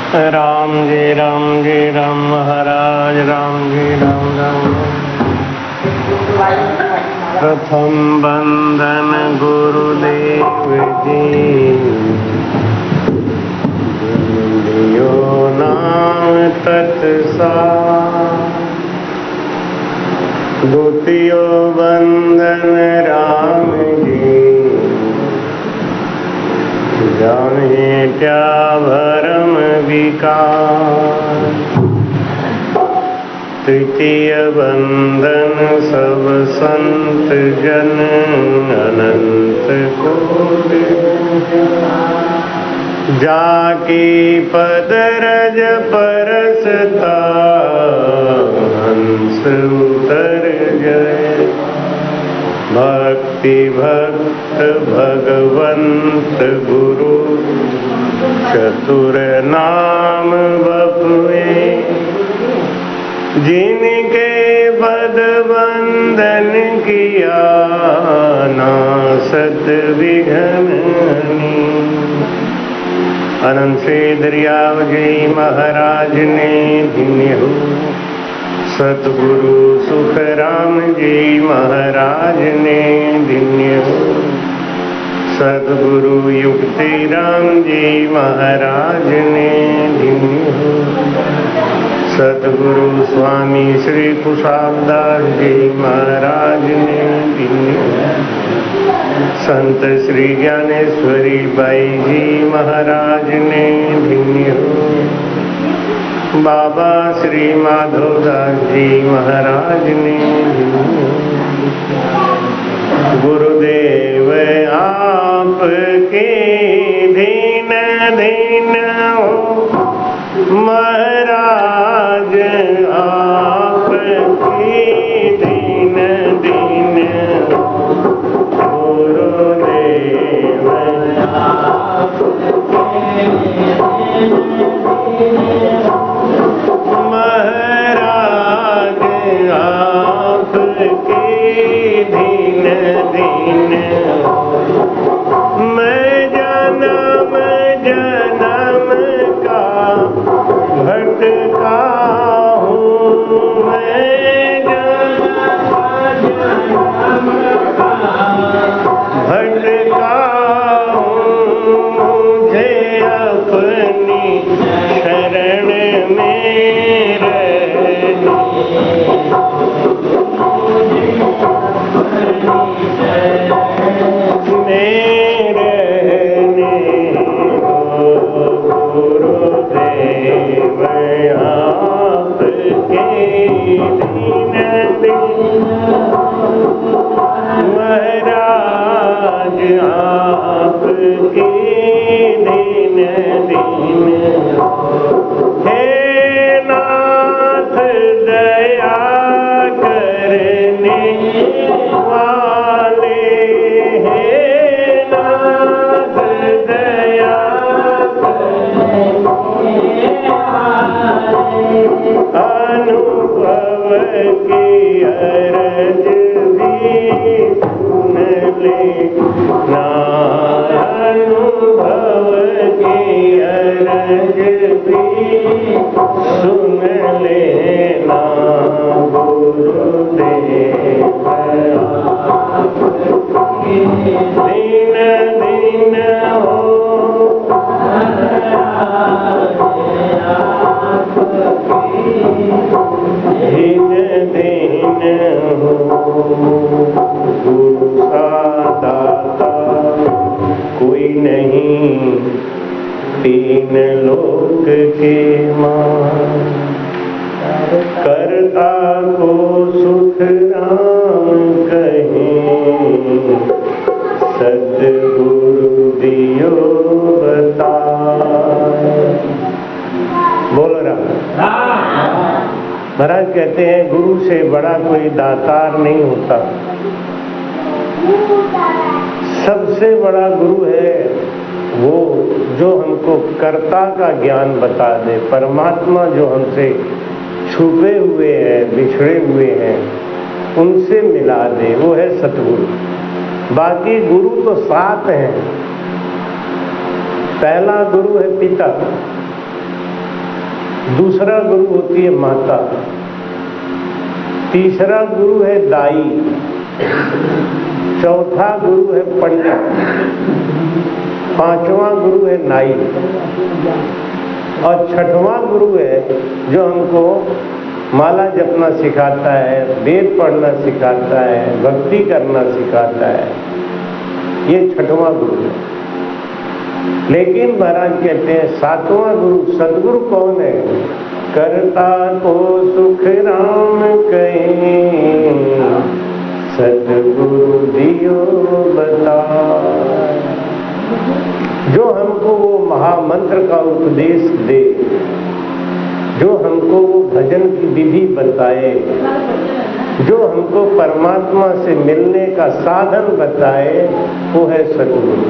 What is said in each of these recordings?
राम जी राम महाराज राम जी राम राम। प्रथम बंदन गुरुदेव जी, लियो नाम तत्सार। द्वितीयो बंदन राम जी, जाने क्या भरम विकार। तृतीय बंधन सब संत जन, अनंत कोटि जाकी पद रज परसता, हंस उतर जय। भक्ति भक्त भगवंत गुरु, चतुर नाम बपुए। जिनके पद बंदन किया, नासत विघ्न। अनंत से दरियाव जी महाराज ने धन्य हो। सतगुरु सुखराम जी महाराज ने धन्य हो। सतगुरु युक्ति राम जी महाराज ने धन्य हो। सतगुरु स्वामी श्री कुशालदास जी महाराज ने धन्य हो। संत श्री ज्ञानेश्वरी बाई जी महाराज ने धन्य हो। बाबा श्री माधवदास जी महाराज ने धन्य हो। गुरुदेव आपके दीन दीन हो, महाराज आपके दीन दीन हो। गुरुदेव महाराज आपके दीन दीन हो। मैं जन्म जन्म का भटका हूँ, मैं जन्म का भटका हूँ। मुझे अपनी शरण में रहने, गुरुदेव आपके दीन दीन, महाराज आपके दीन दीन। हे नाथ दया करने वाले, हे नाथ दया अनुभव की अरज भी सुन लेना। अनुभव की अरज भी सुन लेना। गुरुदेव दीन दीन हो, दीन दीन हो। गुरु सा दाता कोई नहीं, तीन लोक के मान। करता को सुख राम कहें, सद्गुरु दियो बता। बोलो राम। महाराज कहते हैं गुरु से बड़ा कोई दातार नहीं होता। सबसे बड़ा गुरु है वो जो हमको कर्ता का ज्ञान बता दे। परमात्मा जो हमसे छुपे हुए हैं, बिछड़े हुए हैं, उनसे मिला दे, वो है सतगुरु। बाकी गुरु तो 7 हैं। पहला गुरु है पिता, दूसरा गुरु होती है माता, तीसरा गुरु है दाई, चौथा गुरु है पंडित, पांचवा गुरु है नाई और छठवां गुरु है जो हमको माला जपना सिखाता है, वेद पढ़ना सिखाता है, भक्ति करना सिखाता है। ये छठवां गुरु है। लेकिन महाराज कहते हैं सातवां गुरु सदगुरु कौन है? करता को सुख राम कहे, सदगुरु दियो बता। जो हमको वो महामंत्र का उपदेश दे, जो हमको वो भजन की विधि बताए, जो हमको परमात्मा से मिलने का साधन बताए, वो है सदगुरु।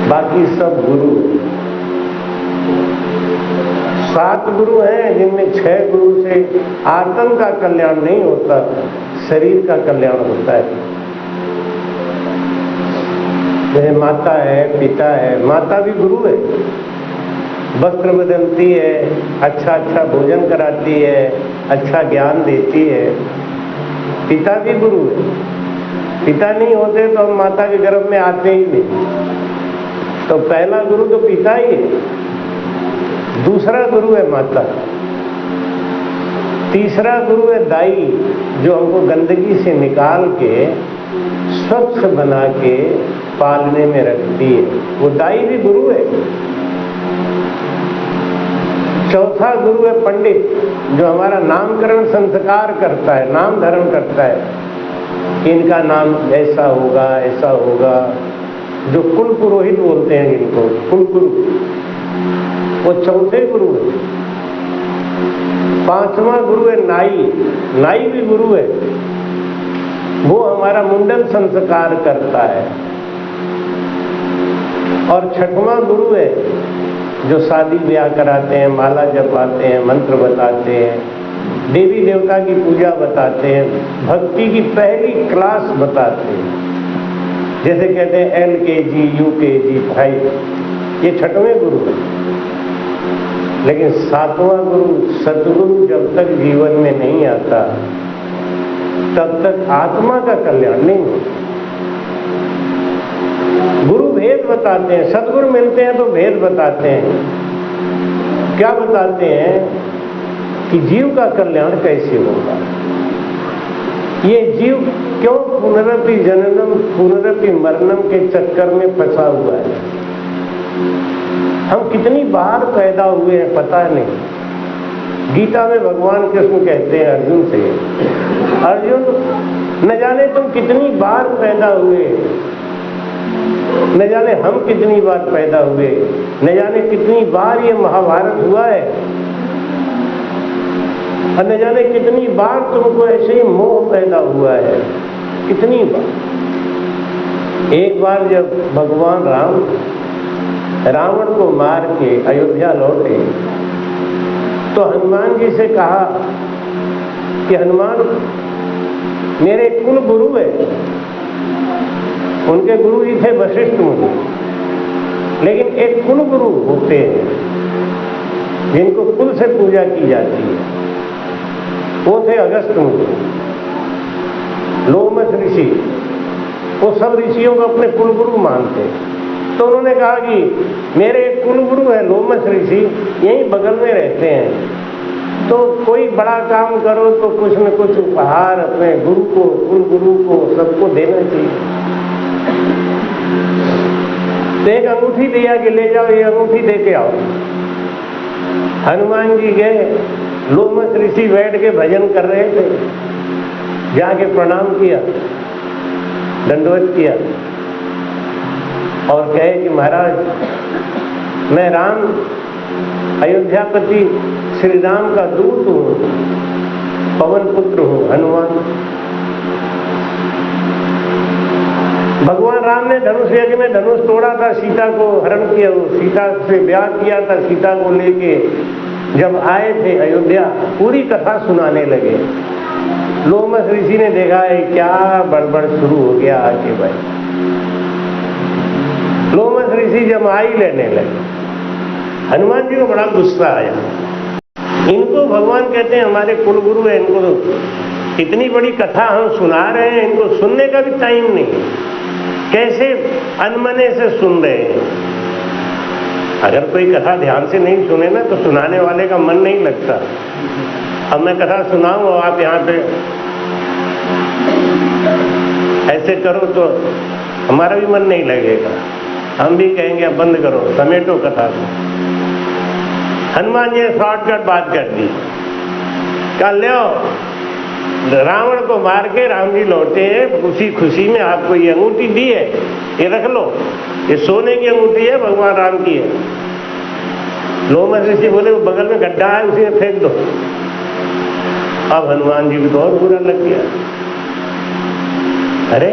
बाकी सब गुरु 7 गुरु हैं, जिनमें 6 गुरु से आत्म का कल्याण नहीं होता, शरीर का कल्याण होता है। जैसे माता है, पिता है, माता भी गुरु है, वस्त्र बदलती है, अच्छा भोजन कराती है, अच्छा ज्ञान देती है। पिता भी गुरु है। पिता नहीं होते तो हम माता के गर्भ में आते ही नहीं। तो पहला गुरु तो पिता ही है, दूसरा गुरु है माता, तीसरा गुरु है दाई, जो हमको गंदगी से निकाल के स्वच्छ बना के पालने में रखती है, वो दाई भी गुरु है। चौथा गुरु है पंडित, जो हमारा नामकरण संस्कार करता है, नाम धर्म करता है, इनका नाम ऐसा होगा, ऐसा होगा। जो कुल पुरोहित बोलते हैं इनको, कुल गुरु, वो चौथे गुरु है। पांचवा गुरु है नाई, नाई भी गुरु है, वो हमारा मुंडन संस्कार करता है। और छठवां गुरु है जो शादी ब्याह कराते हैं, माला जपवाते हैं, मंत्र बताते हैं, देवी देवता की पूजा बताते हैं, भक्ति की पहली क्लास बताते हैं। जैसे कहते हैं LKG, UKG, 5, ये छठवें गुरु है। लेकिन सातवां गुरु सतगुरु जब तक जीवन में नहीं आता, तब तक आत्मा का कल्याण नहीं होता। गुरु भेद बताते हैं, सदगुरु मिलते हैं तो भेद बताते हैं। क्या बताते हैं? कि जीव का कल्याण कैसे होगा। ये जीव क्यों पुनरपि जननम पुनरपि मरणम के चक्कर में फंसा हुआ है। हम कितनी बार पैदा हुए हैं पता नहीं। गीता में भगवान कृष्ण कहते हैं अर्जुन से, अर्जुन न जाने तुम कितनी बार पैदा हुए, न जाने हम कितनी बार पैदा हुए, न जाने कितनी बार ये महाभारत हुआ है, और न जाने कितनी बार तुमको ऐसे ही मोह पैदा हुआ है। कितनी बार। एक बार जब भगवान राम रावण को मार के अयोध्या लौटे, तो हनुमान जी से कहा कि हनुमान मेरे कुल गुरु है। उनके गुरु जी थे वशिष्ठ मुनि, लेकिन एक कुल गुरु होते हैं जिनको कुल से पूजा की जाती है। वो थे अगस्त मुनि, लोमस ऋषि। वो सब ऋषियों को अपने कुल गुरु मानते। तो उन्होंने कहा कि मेरे एक कुल गुरु है लोमस ऋषि, यहीं बगल में रहते हैं, तो कोई बड़ा काम करो तो कुछ न कुछ उपहार अपने गुरु को, कुल गुरु को, सबको देना चाहिए। तो एक अंगूठी दिया कि ले जाओ, ये अंगूठी दे के आओ। हनुमान जी गए, लोमस ऋषि बैठ के भजन कर रहे थे, जाके प्रणाम किया, दंडवत किया और कहे कि महाराज मैं राम अयोध्यापति श्री राम का दूत हूँ, पवन पुत्र हूँ, हनुमान। भगवान राम ने धनुष यज्ञ में धनुष तोड़ा था, सीता को हरण किया, सीता से ब्याह किया था, सीता को लेके जब आए थे अयोध्या, पूरी कथा सुनाने लगे। लोमस ऋषि ने देखा है क्या बड़बड़ शुरू हो गया आके भाई। लोमस ऋषि जमाई लेने लगे। हनुमान जी को बड़ा गुस्सा आया। इनको भगवान कहते हैं हमारे कुल गुरु है। इनको तो इतनी बड़ी कथा हम सुना रहे हैं, इनको सुनने का भी टाइम नहीं, कैसे अनमने से सुन रहे हैं। अगर कोई कथा ध्यान से नहीं सुने ना तो सुनाने वाले का मन नहीं लगता। अब मैं कथा सुनाऊं और आप यहाँ पे ऐसे करो तो हमारा भी मन नहीं लगेगा, हम भी कहेंगे अब बंद करो, समेटो कथा को। हनुमान जी ने शॉर्टकट बात कर दी, कल लो रावण को मार के राम जी लौटे हैं, उसी खुशी में आपको ये अंगूठी दी है, ये रख लो, ये सोने की अंगूठी है, भगवान राम की है। लोमस ऋषि बोले वो बगल में गड्ढा है उसी में फेंक दो। अब हनुमान जी को तो और बुरा लग गया, अरे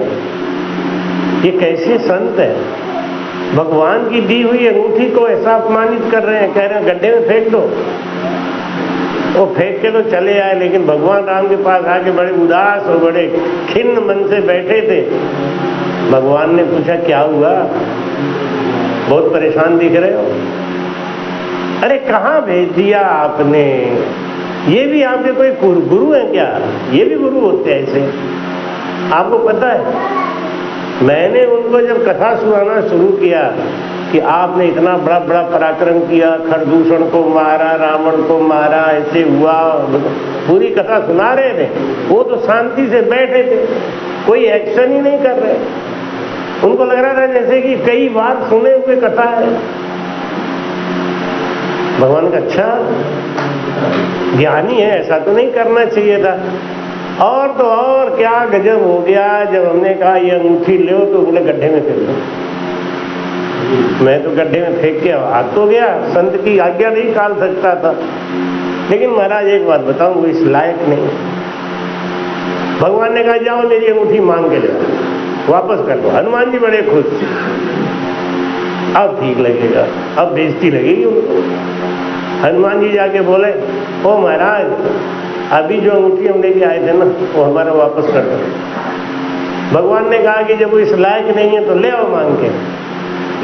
ये कैसे संत है, भगवान की दी हुई अंगूठी को ऐसा अपमानित कर रहे हैं, कह रहे हैं गड्ढे में फेंक दो। वो फेंक के तो चले आए, लेकिन भगवान राम के पास आके बड़े उदास और बड़े खिन्न मन से बैठे थे। भगवान ने पूछा क्या हुआ, बहुत परेशान दिख रहे हो। अरे कहाँ भेज दिया आपने, ये भी आपके कोई गुरु है क्या, ये भी गुरु होते हैं ऐसे, आपको पता है। मैंने उनको जब कथा सुनाना शुरू किया कि आपने इतना बड़ा बड़ा पराक्रम किया, खरदूषण को मारा, रावण को मारा, ऐसे हुआ, पूरी कथा सुना रहे थे, वो तो शांति से बैठे थे, कोई एक्शन ही नहीं कर रहे। उनको लग रहा था जैसे कि कई बार सुने हुए कथा है। भगवान का अच्छा ज्ञानी है, ऐसा तो नहीं करना चाहिए था। और तो और क्या गजब हो गया, जब हमने कहा ये अंगूठी लो तो बोले गड्ढे में फेंक दो। मैं तो गड्ढे में फेंक के आ तो गया, संत की आज्ञा नहीं टाल सकता था, लेकिन महाराज एक बात बताऊं, वो इस लायक नहीं। भगवान ने कहा जाओ मेरी अंगूठी मांग के जाओ, वापस कर दो। हनुमान जी बड़े खुश, अब ठीक लगेगा, अब बेइज्जती लगेगी उनको। हनुमान जी जाके बोले ओ महाराज, अभी जो अंगूठी हम लेके आए थे ना वो हमारा वापस कर दो। भगवान ने कहा कि जब वो इस लायक नहीं है तो ले आओ मांग के।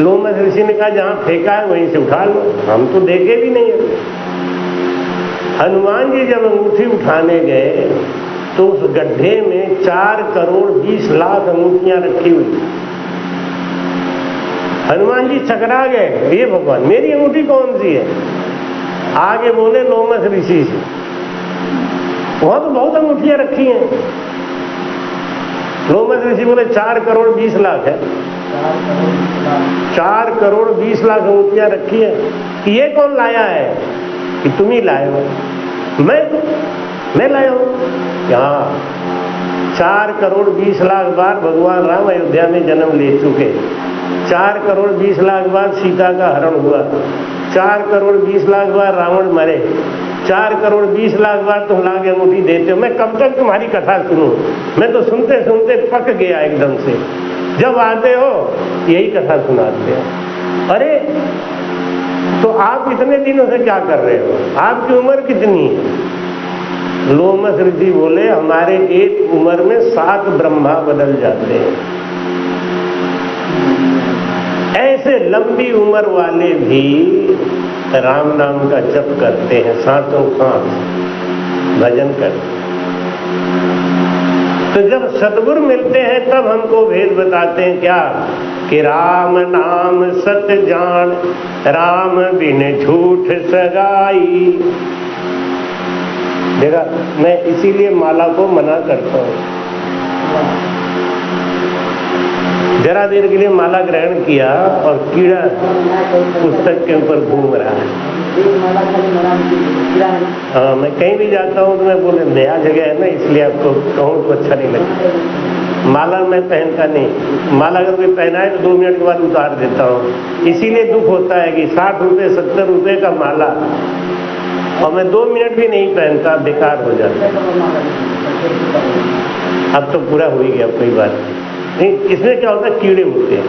लोमस ऋषि ने कहा जहां फेंका है वहीं से उठा लो, हम तो देखे भी नहीं है। हनुमान जी जब अंगूठी उठाने गए तो उस गड्ढे में 4 करोड़ 20 लाख अंगूठियां रखी हुई। हनुमान जी चकरा गए, ये भगवान मेरी अंगूठी कौन सी है। आगे बोले लोमस ऋषि से, वहां तो बहुत अंगूठियां रखी हैं। लोमस ऋषि बोले 4 करोड़ 20 लाख है, 4 करोड़ 20 लाख अंगूठियां रखी है। ये कौन लाया है, कि तुम ही लाए हो। मैं लाया हूं। यहाँ 4 करोड़ 20 लाख बार भगवान राम अयोध्या में जन्म ले चुके, 4 करोड़ 20 लाख बार सीता का हरण हुआ, 4 करोड़ 20 लाख बार रावण मरे, 4 करोड़ 20 लाख बार तुम लाके अंगूठी देते हो। मैं कब तक तुम्हारी कथा सुनूं, मैं तो सुनते सुनते पक गया एकदम से। जब आते हो यही कथा सुनाते हो। अरे तो आप इतने दिनों से क्या कर रहे हो, आपकी उम्र कितनी है। लोमस ऋषि बोले हमारे एक उम्र में 7 ब्रह्मा बदल जाते हैं। ऐसे लंबी उम्र वाले भी राम नाम का जप करते हैं, सांसों सांस भजन करते हैं। तो जब सतगुरु मिलते हैं तब हमको भेद बताते हैं क्या, कि राम नाम सत जान, राम बिन झूठ सगाई। देखा, मैं इसीलिए माला को मना करता हूं। जरा देर के लिए माला ग्रहण किया और कीड़ा पुस्तक के ऊपर घूम रहा है। हाँ, मैं कहीं भी जाता हूँ तो मैं बोले नया जगह है ना, इसलिए आपको कहूँ तो अच्छा नहीं लगता। माला मैं पहनता नहीं, माला अगर कोई पहना है तो 2 मिनट के बाद उतार देता हूँ। इसीलिए दुख होता है कि 60 रुपये 70 रुपये का माला और मैं 2 मिनट भी नहीं पहनता, बेकार हो जाता। अब तो पूरा हो ही गया, कोई बात नहीं। इसमें क्या होता है, कीड़े होते हैं।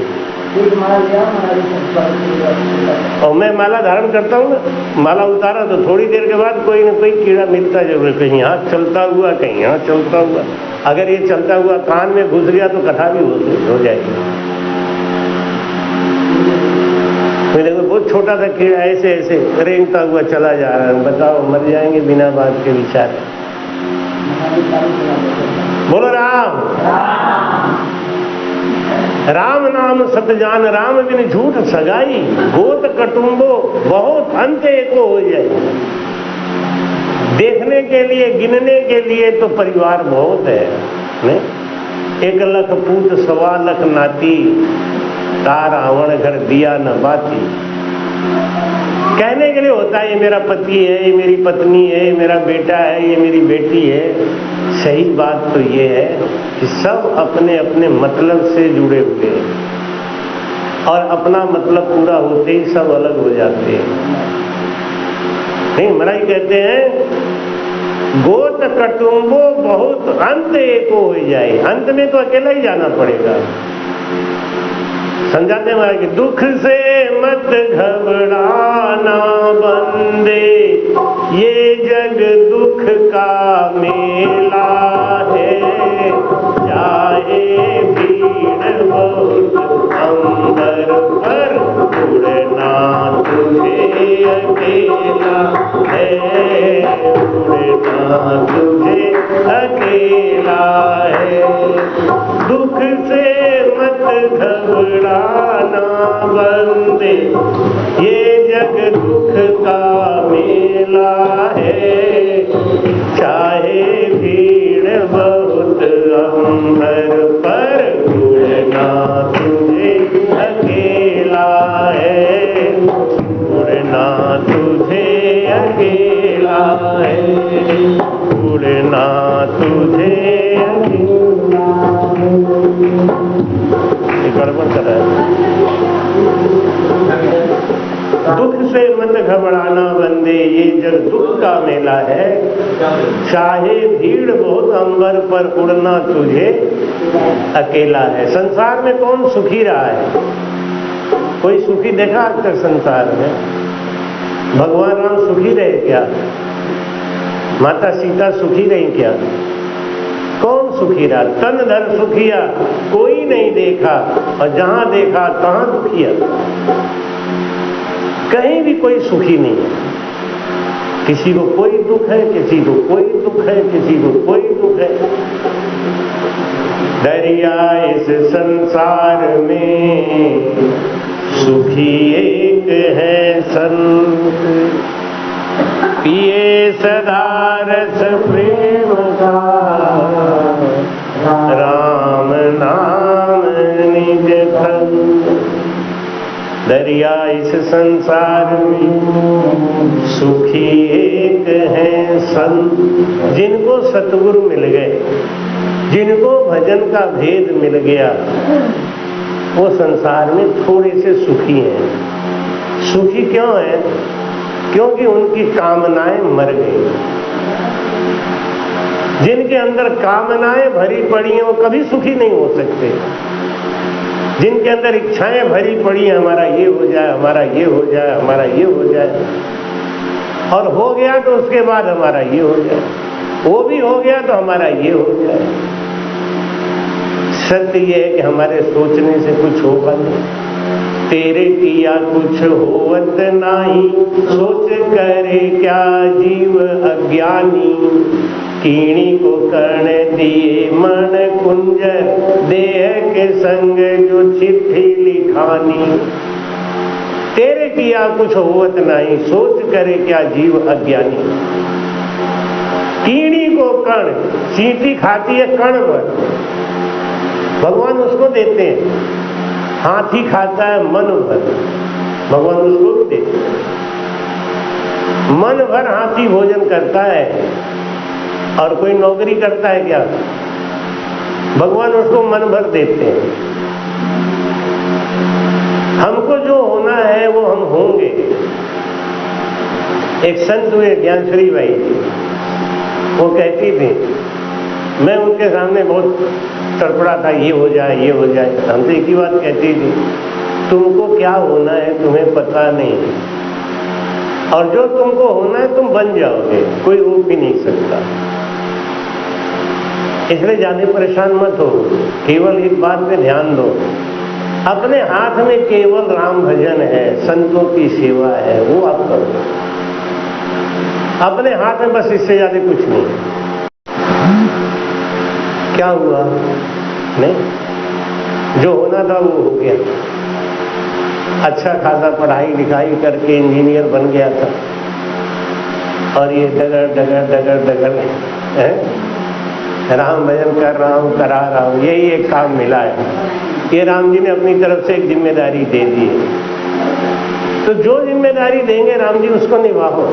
और मैं माला धारण करता हूँ ना, माला उतारा तो थोड़ी देर के बाद कोई ना कोई कीड़ा मिलता जरूर, कहीं यहाँ चलता हुआ, कहीं यहाँ चलता हुआ। अगर ये चलता हुआ कान में घुस गया तो कथा भी हो जाएगी। मेरे को बहुत छोटा सा कीड़ा ऐसे ऐसे रेंगता हुआ चला जा रहा है, बताओ मर जाएंगे बिना बात के विचार। बोलो राम। राम नाम सत जान, राम बिन झूठ सगाई, गोत कटुंबो बहुत अंत एको हो जाए। देखने के लिए गिनने के लिए तो परिवार बहुत है, नहीं? 1 लाख पूत 1.25 लाख नाती, तार रावण घर दिया न बाती। कहने के लिए होता है ये मेरा पति है, ये मेरी पत्नी है, ये मेरा बेटा है, ये मेरी बेटी है। सही बात तो ये है कि सब अपने अपने मतलब से जुड़े हुए हैं और अपना मतलब पूरा होते ही सब अलग हो जाते हैं। नहीं, महाराज कहते हैं गोत कटुंबो बहुत अंत एको हो जाए। अंत में तो अकेला ही जाना पड़ेगा। समझाते हैं महाराज कि दुख से मत घबराना बंदे, ये जग दुख का मेला है। चाहे भीड़ बहुत अंबर पर, उड़ना तुझे अकेला है, उड़ना तुझे अकेला है। दुख से मत घबराना बंदे, ये जग दुख का मेला है। चाहे भीड़ बहुत अंबर पर, उड़ना तुझे अकेला है, उड़ना तुझे अकेला है, उड़ना तुझे अकेला है। गड़बड़ कर रहा है। दुख से मत घबराना बंदे, ये जग दुख का मेला है। चाहे भीड़ बहुत अंबर पर, उड़ना तुझे अकेला है। संसार में कौन सुखी रहा है? कोई सुखी देखा आज तक संसार में? भगवान राम सुखी रहे क्या? माता सीता सुखी रही क्या? कौन सुखी रहा? तन धन सुखिया कोई नहीं देखा, और जहां देखा तहां दुखिया। कहीं भी कोई सुखी नहीं है। किसी को कोई दुख है, किसी को कोई दुख है, किसी को कोई दुख है। दरिया इस संसार में सुखी एक है संत, पिए सदा रस प्रेम का, राम नाम निज फल। दरिया इस संसार में सुखी एक है संत, जिनको सतगुरु मिल गए, जिनको भजन का भेद मिल गया, वो संसार में थोड़े से सुखी हैं। सुखी क्यों है? क्योंकि उनकी कामनाएं मर गई। जिनके अंदर कामनाएं भरी पड़ी हैं वो कभी सुखी नहीं हो सकते। जिनके अंदर इच्छाएं भरी पड़ी हैं, हमारा ये हो जाए, हमारा ये हो जाए, हमारा ये हो जाए, और हो गया तो उसके बाद हमारा ये हो जाए, वो भी हो गया तो हमारा ये हो जाए। सत्य ये है कि हमारे सोचने से कुछ होगा नहीं। तेरे किया कुछ होवत नाही, सोच करे क्या जीव अज्ञानी। कीणी को कर्ण दिए मन कुंज, देह के संग जो चिट्ठी लिखानी। तेरे किया कुछ होवत नहीं, सोच करे क्या जीव अज्ञानी। कीणी को कर्ण, चींटी खाती है कर्ण भर, भगवान उसको देते हैं। हाथी खाता है मन भर, भगवान उसको भी देते हैं। मन भर हाथी भोजन करता है, और कोई नौकरी करता है क्या? भगवान उसको मन भर देते हैं। हमको जो होना है वो हम होंगे। एक संत हुए ज्ञानश्री बाई, वो कहती थी, मैं उनके सामने बहुत तड़पड़ा था, ये हो जाए, ये हो जाए। हमसे एक ही बात कहती थी, तुमको क्या होना है तुम्हें पता नहीं, और जो तुमको होना है तुम बन जाओगे, कोई रोक भी नहीं सकता। इसलिए ज्यादा परेशान मत हो, केवल एक बात पे ध्यान दो, अपने हाथ में केवल राम भजन है, संतों की सेवा है, वो आप करो। अपने हाथ में बस, इससे ज्यादा कुछ नहीं। क्या हुआ? नहीं, जो होना था वो हो गया। अच्छा खासा पढ़ाई लिखाई करके इंजीनियर बन गया था, और ये डगर डगर डगर डगर है, राम भजन कर रहा हूं, करा रहा हूं, यही एक काम मिला है। ये राम जी ने अपनी तरफ से एक जिम्मेदारी दे दी है, तो जो जिम्मेदारी देंगे राम जी उसको निभाओ,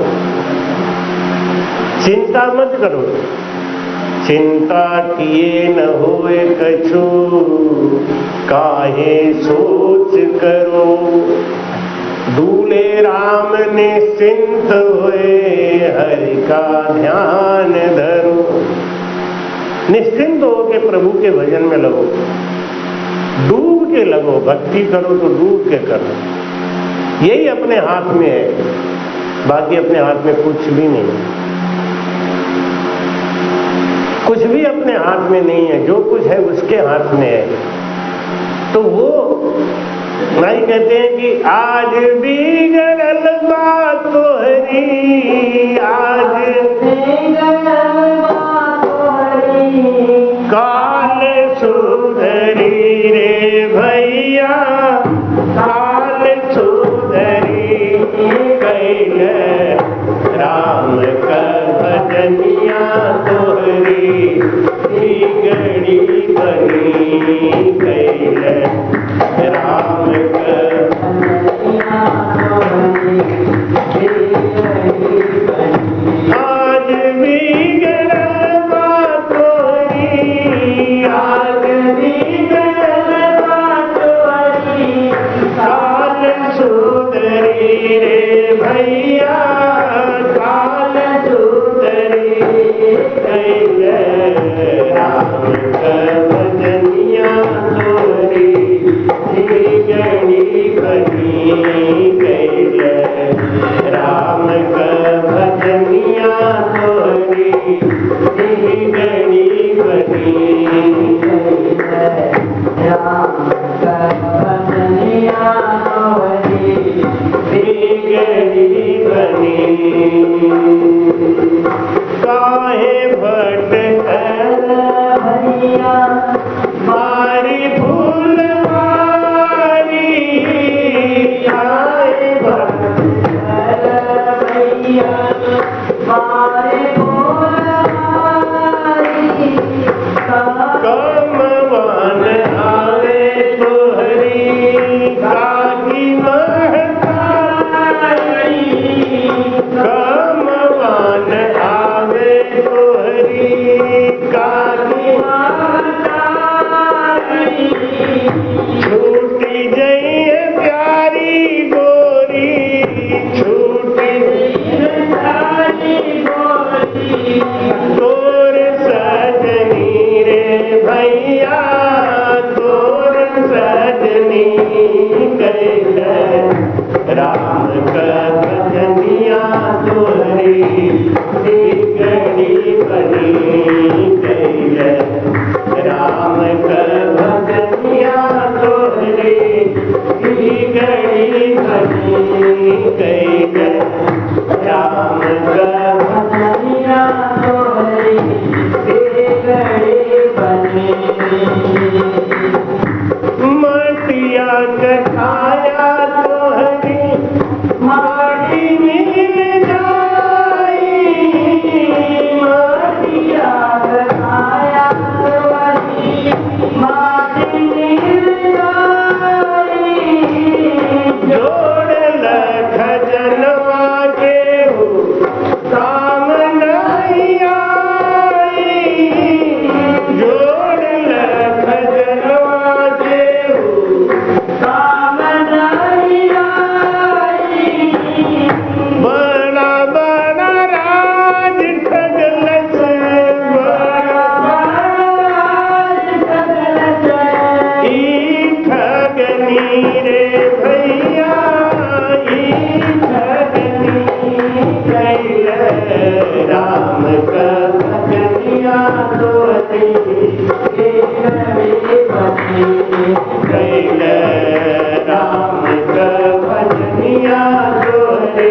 चिंता मत करो। चिंता किए न होए कछु, काहे सोच करो, दूल्हे राम निश्चिंत होए, हरि का ध्यान धरो। निश्चिंत हो के प्रभु के भजन में लगो, डूब के लगो, भक्ति करो तो डूब के करो, यही अपने हाथ में है, बाकी अपने हाथ में कुछ भी नहीं, कुछ भी अपने हाथ में नहीं है, जो कुछ है उसके हाथ में है। तो वो भाई कहते हैं कि आज भी गड़ल बात तोहरी, आज काल सुधरी रे भैया, काल सुधरी, कैल राम का भजनिया तोहरी, बिगड़ी बनी, कैल राम का भजनिया तोहरी, बिगड़ी बनी। आज भी गड़ल बात तोहरी, आज भी गड़ल बात तोहरी, काल सुधरी रे भैया, काल सुधरी, कैल राम का भजनिया तोहरी, बिगड़ी बनी, कैल राम का भजनिया तोहरी, बिगड़ी बनी, राम का भजनिया तोहरी, बिगड़ी बनी। काहे भटकल भैया, मारी भूल मारी, काहे भटकल भैया, मारी भूल मारी, कमवन आवे तोहरी, काकी महतारी, कमवन आवे तोहरी, काकी महतारी, छूटी जइए प्यारी गोरी, छूटी जइए प्यारी गोरी, तोर सजनी रे भैया, तोर सजनी, कैल राम का भजनिया तोहरी, बिगड़ी बनी, कैल राम का भजनिया तोहरी, बिगड़ी बनी, कैल राम का भजनिया तोहरी, बिगड़ी बनी। मटिया कठाया तोहरी, माटी मिल जाई, मटिया कठाया तोहरी, माटी मिल जाई, जोड़ खजनवा के हो काम नहीं आई, जोड़ खजनवा के हो काम नहीं आई, बड़ा बड़ा राज ठगलस, बड़ा बड़ा राज ठगलस, ई ठगनी रे भैया, ई ठगनी, कैल राम का भजनिया तोहरी, बिगड़ी बनी, कैल राम का भजनिया दोहरे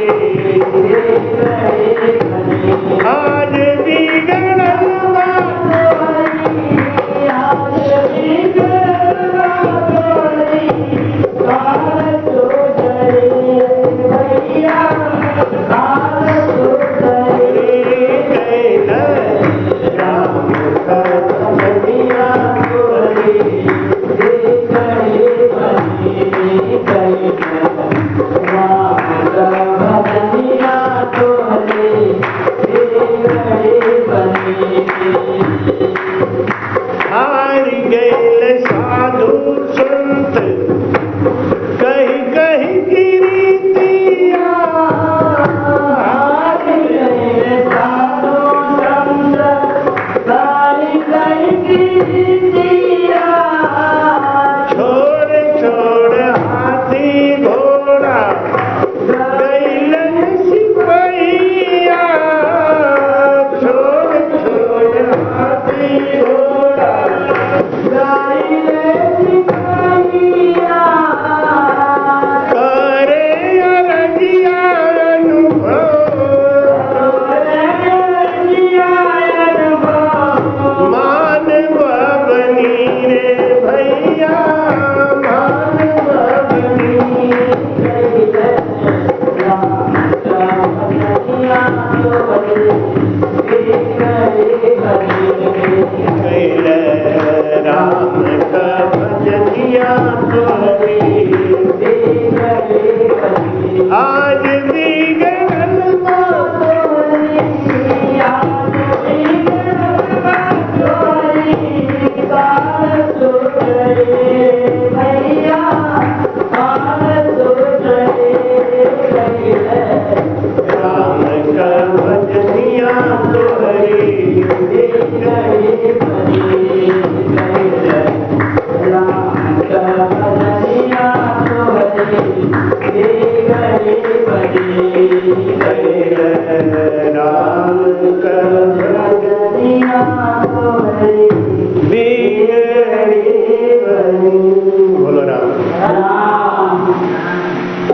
आज भी गणवा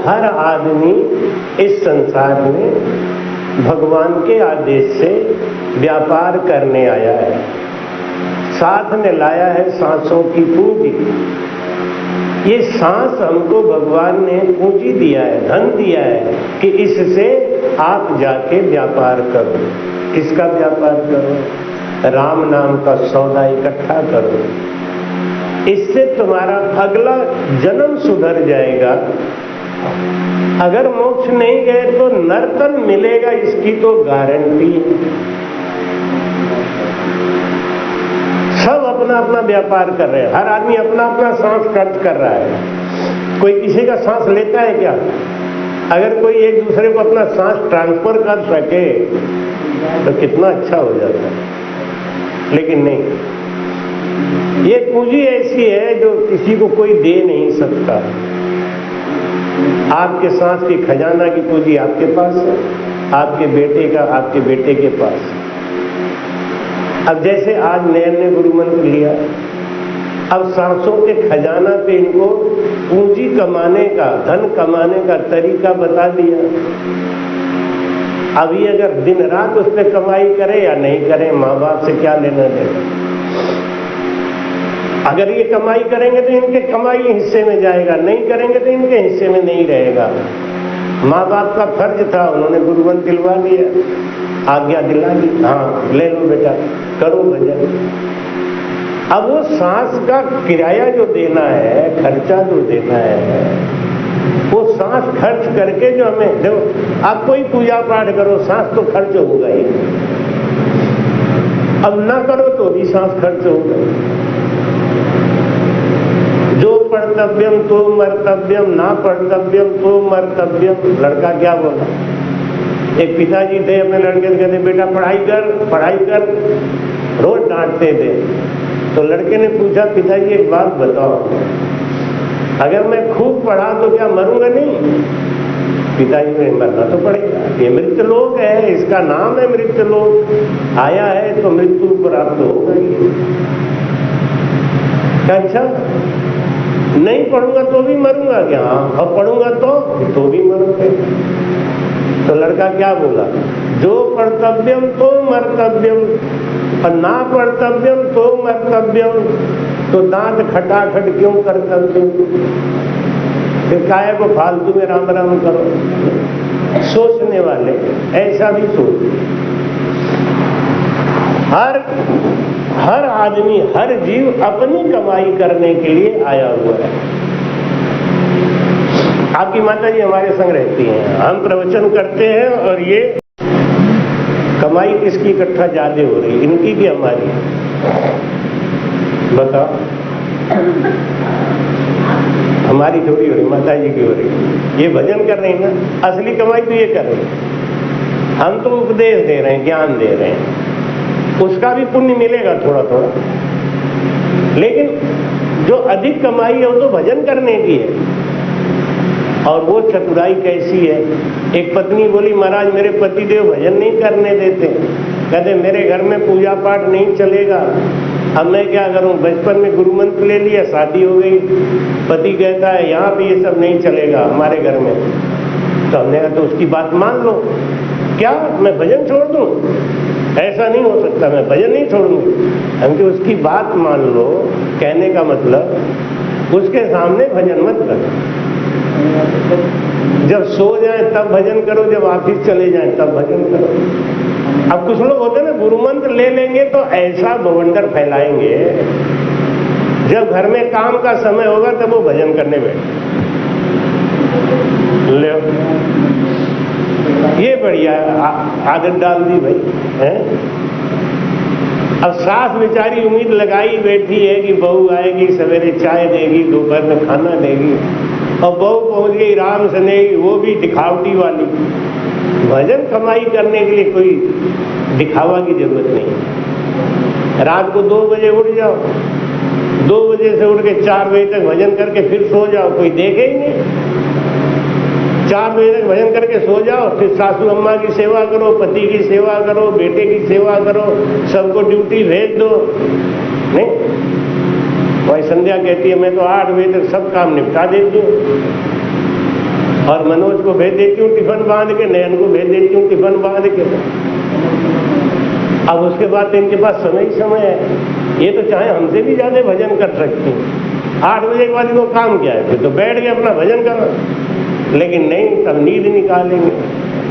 हर आदमी इस संसार में भगवान के आदेश से व्यापार करने आया है, साथ में लाया है सांसों की पूंजी। ये सांस हमको भगवान ने पूंजी दिया है, धन दिया है कि इससे आप जाके व्यापार करो। किसका व्यापार करो? राम नाम का सौदा इकट्ठा करो। इससे तुम्हारा अगला जन्म सुधर जाएगा। अगर मोक्ष नहीं गए तो नर्तन मिलेगा, इसकी तो गारंटी है। सब अपना अपना व्यापार कर रहे हैं, हर आदमी अपना अपना सांस खर्च कर रहा है। कोई किसी का सांस लेता है क्या? अगर कोई एक दूसरे को अपना सांस ट्रांसफर कर सके तो कितना अच्छा हो जाता है, लेकिन नहीं। ये पूंजी ऐसी है जो किसी को कोई दे नहीं सकता। आपके सांस की खजाना की पूंजी आपके पास है, आपके बेटे का आपके बेटे के पास। अब जैसे आज नयन ने गुरु मंत्र लिया, अब सांसों के खजाना पे इनको पूंजी कमाने का, धन कमाने का तरीका बता दिया। अभी अगर दिन रात उस पर कमाई करे या नहीं करे, माँ बाप से क्या लेना देना। अगर ये कमाई करेंगे तो इनके कमाई हिस्से में जाएगा, नहीं करेंगे तो इनके हिस्से में नहीं रहेगा। माँ बाप का फर्ज था, उन्होंने गुरुवंत दिलवा दिया, आज्ञा दिला दी, हाँ ले लो बेटा, करो भजन। अब वो सांस का किराया जो देना है, खर्चा जो देना है, वो सांस खर्च करके जो हमें, देखो आप कोई पूजा पाठ करो, सांस तो खर्च होगा ही। अब ना करो तो भी सांस खर्च होगा। जो पढ़तव्यम तो मर्तव्यम, ना पढ़तव्यम तो मर्तव्यम। लड़का क्या बोला? एक पिताजी थे, अपने लड़के से कहते बेटा पढ़ाई कर, पढ़ाई कर, रोज डांटते थे। तो लड़के ने पूछा पिताजी एक बात बताओ, अगर मैं खूब पढ़ा तो क्या मरूंगा नहीं? पिताजी ने मरना तो पड़ेगा, ये मृत्यलोक है, इसका नाम है मृत्यलोक, आया है तो मृत्यु प्राप्त होगा ही। अच्छा नहीं पढ़ूंगा तो भी मरूंगा क्या? और पढ़ूंगा तो भी मरूंगा। तो लड़का क्या बोला, जो पढ़तव्यम तो मर्तव्यम और ना पढ़तव्यम तो मर्तव्यम, तो दांत खटाखट क्यों कर्तव्यम? फिर काहे को फालतू में राम राम करो। सोचने वाले ऐसा भी सोच। हर आदमी, हर जीव अपनी कमाई करने के लिए आया हुआ है। आपकी माता जी हमारे संग रहती हैं, हम प्रवचन करते हैं और ये कमाई किसकी इकट्ठा ज्यादा हो रही, इनकी कि हमारी? बताओ। हमारी थोड़ी हो रही, माता जी की हो रही। ये भजन कर रहे हैं ना, असली कमाई तो ये कर रहे हैं। हम तो उपदेश दे रहे हैं, ज्ञान दे रहे हैं, उसका भी पुण्य मिलेगा थोड़ा थोड़ा, लेकिन जो अधिक कमाई है वो तो भजन करने की है। और वो चतुराई कैसी है? एक पत्नी बोली, महाराज मेरे पतिदेव भजन नहीं करने देते, कहते मेरे घर में पूजा पाठ नहीं चलेगा। अब मैं क्या करूं? बचपन में गुरु मंत्र ले लिया, शादी हो गई, पति कहता है यहाँ पे ये सब नहीं चलेगा हमारे घर में। तो हमने कहा तो उसकी बात मान लो। क्या मैं भजन छोड़ दूं? ऐसा नहीं हो सकता, मैं भजन नहीं छोड़ूंगी। हमको उसकी बात मान लो, कहने का मतलब उसके सामने भजन मत करो। जब सो जाए तब भजन करो, जब ऑफिस चले जाए तब भजन करो। अब कुछ लोग होते हैं ना, गुरु मंत्र ले लेंगे तो ऐसा बवंडर फैलाएंगे, जब घर में काम का समय होगा तब वो भजन करने बैठे। ले ये बढ़िया आदत डाल दी भाई है। अब सास बेचारी उम्मीद लगाई बैठी है कि बहू आएगी, सवेरे चाय देगी, दोपहर में खाना देगी, और बहू पहुंच गई राम सनेही, वो भी दिखावटी वाली। भजन कमाई करने के लिए कोई दिखावा की जरूरत नहीं। रात को 2 बजे उठ जाओ, 2 बजे से उठ के 4 बजे तक भजन करके फिर सो जाओ, कोई देखे ही नहीं। 4 बजे तक भजन करके सो जाओ, फिर सासू अम्मा की सेवा करो, पति की सेवा करो, बेटे की सेवा करो, सबको ड्यूटी भेज दो। नहीं, वही संध्या कहती है मैं तो 8 बजे तक सब काम निपटा देती हूँ, और मनोज को भेज देती हूँ टिफिन बांध के, नयन को भेज देती हूँ टिफिन बांध के। अब उसके बाद इनके पास समय ही समय है। ये तो चाहे हमसे भी ज्यादा भजन कर सकती हैं। 8 बजे के बाद इनको काम क्या है? फिर तो बैठ गए अपना भजन करना। लेकिन नहीं, तब नींद निकालेंगे,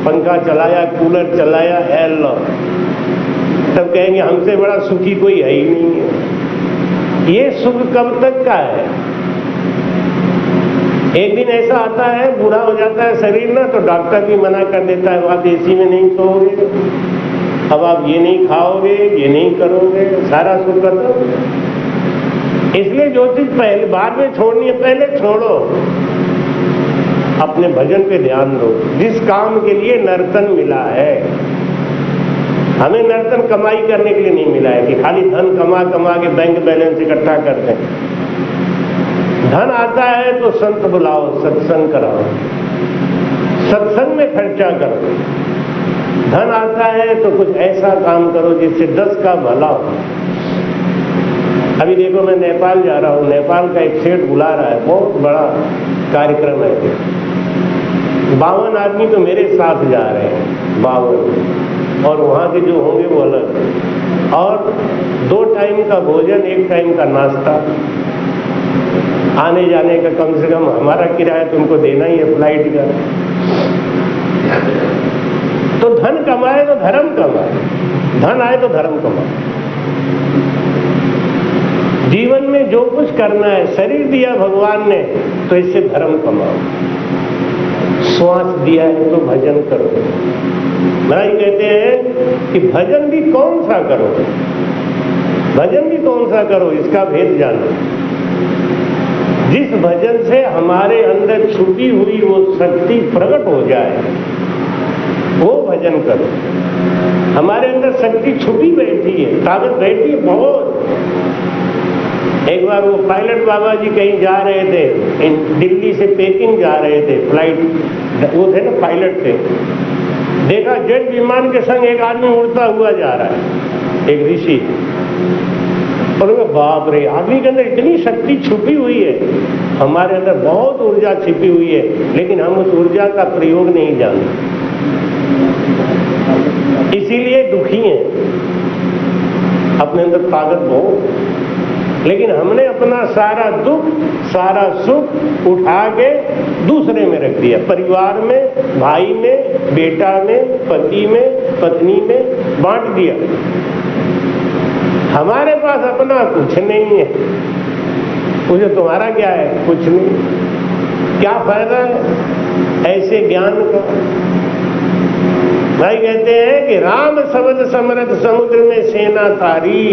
पंखा चलाया, कूलर चलाया, लो, तब कहेंगे हमसे बड़ा सुखी कोई है ही नहीं है। ये सुख कब तक का है? एक दिन ऐसा आता है, बूढ़ा हो जाता है शरीर ना, तो डॉक्टर भी मना कर देता है, आप एसी में नहीं सोओगे, अब आप ये नहीं खाओगे, ये नहीं करोगे, सारा सुख खत्म। इसलिए जो चीज पहले बाद में छोड़नी है पहले छोड़ो, अपने भजन पे ध्यान दो। जिस काम के लिए नर्तन मिला है, हमें नर्तन कमाई करने के लिए नहीं मिला है कि खाली धन कमा कमा के बैंक बैलेंस इकट्ठा करते हैं। धन आता है तो संत बुलाओ, सत्संग कराओ, सत्संग में खर्चा करो। धन आता है तो कुछ ऐसा काम करो जिससे 10 का भला हो। अभी देखो मैं नेपाल जा रहा हूँ, नेपाल का एक सेठ बुला रहा है, बहुत बड़ा कार्यक्रम है। 52 आदमी तो मेरे साथ जा रहे हैं, 52, और वहाँ के जो होंगे वो अलग, और 2 टाइम का भोजन, 1 टाइम का नाश्ता, आने जाने का कम से कम हमारा किराया तुमको देना ही है फ्लाइट का। तो धन कमाए तो धर्म कमाए, धन आए तो धर्म कमाए। जीवन में जो कुछ करना है, शरीर दिया भगवान ने तो इससे धर्म कमाओ, श्वास दिया है तो भजन करो। महाराज कहते हैं कि भजन भी कौन सा करो, भजन भी कौन सा करो, इसका भेद जानो। जिस भजन से हमारे अंदर छुपी हुई वो शक्ति प्रकट हो जाए, वो भजन करो। हमारे अंदर शक्ति छुपी बैठी है, ताकत बैठी है बहुत। एक बार वो पायलट बाबा जी कहीं जा रहे थे, दिल्ली से पेकिंग जा रहे थे, फ्लाइट, वो थे ना पायलट थे, देखा जेट विमान के संग एक आदमी उड़ता हुआ जा रहा है, एक ऋषि। और बाप रे, आदमी के अंदर इतनी शक्ति छुपी हुई है, हमारे अंदर बहुत ऊर्जा छिपी हुई है, लेकिन हम उस ऊर्जा का प्रयोग नहीं जानते, इसीलिए दुखी हैं। अपने अंदर ताकत बहुत, लेकिन हमने अपना सारा दुख सारा सुख उठा के दूसरे में रख दिया, परिवार में, भाई में, बेटा में, पति में, पत्नी में बांट दिया। हमारे पास अपना कुछ नहीं है, मुझे तुम्हारा क्या है, कुछ नहीं, क्या फायदा है ऐसे ज्ञान का। भाई कहते हैं कि राम शब्द समरथ समुद्र में सेना तारी,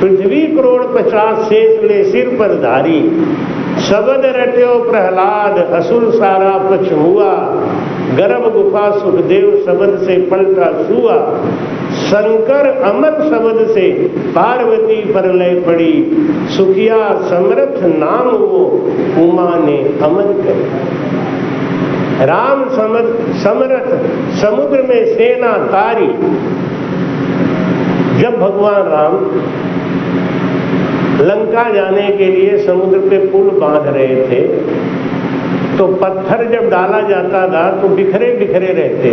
पृथ्वी करोड़ 50 शेष ले सिर पर धारी, शब्द रट्यो प्रहलाद असुर सारा पछुआ, गर्भ गुफा सुखदेव शब्द से पलटा सुआ, शंकर अमर शब्द से पार्वती पर लय पड़ी, सुखिया समरथ नाम वो उमा ने अमर कर। राम समरथ समुद्र में सेना तारी। जब भगवान राम लंका जाने के लिए समुद्र पे पुल बांध रहे थे, तो पत्थर जब डाला जाता था तो बिखरे बिखरे रहते थे,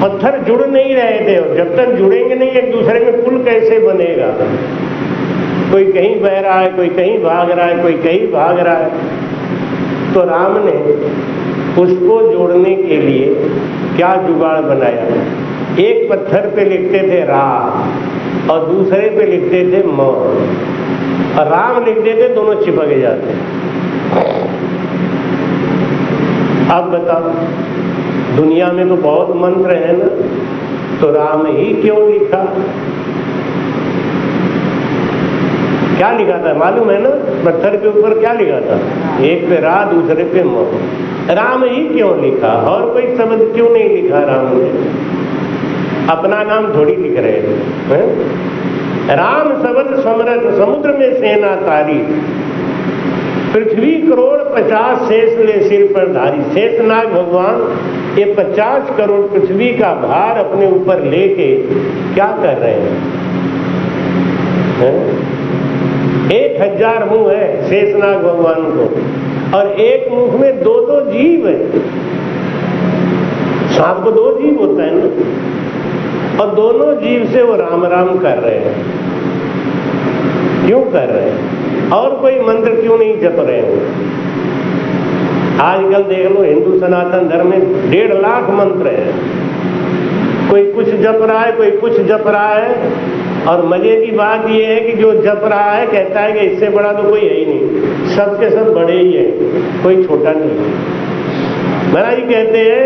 पत्थर जुड़ नहीं रहे थे, और जब तक जुड़ेंगे नहीं एक दूसरे में पुल कैसे बनेगा। कोई कहीं बह रहा है, कोई कहीं भाग रहा है, कोई कहीं भाग रहा है। तो राम ने उसको जोड़ने के लिए क्या जुगाड़ बनाया, एक पत्थर पे लिखते थे रा और दूसरे पे लिखते थे म, और राम लिख देते, दोनों चिपक जाते। अब बताओ, दुनिया में तो बहुत मंत्र है ना, तो राम ही क्यों लिखा? क्या लिखा था मालूम है ना? पत्थर के ऊपर क्या लिखा था? एक पे रा, दूसरे पे म। राम ही क्यों लिखा? और कोई शब्द क्यों नहीं लिखा राम ने? अपना नाम थोड़ी लिख रहे हैं। राम शब्द समरथ समुद्र में सेना तारी, पृथ्वी करोड़ 50 शेष ले सिर पर धारी। शेषनाग भगवान ये 50 करोड़ पृथ्वी का भार अपने ऊपर लेके क्या कर रहे हैं? 1000 मुंह है शेषनाग भगवान को, और एक मुख में 2-2 जीव है। सांप को 2 जीव होता है ना, और दोनों जीव से वो राम राम कर रहे हैं। क्यों कर रहे हैं? और कोई मंत्र क्यों नहीं जप रहे हैं? आजकल देख लो, हिंदू सनातन धर्म में 1.5 लाख मंत्र हैं। कोई कुछ जप रहा है, कोई कुछ जप रहा है, और मजे की बात यह है कि जो जप रहा है कहता है कि इससे बड़ा तो कोई है ही नहीं, सबके सब बड़े ही हैं, कोई छोटा नहीं। महाराज जी कहते हैं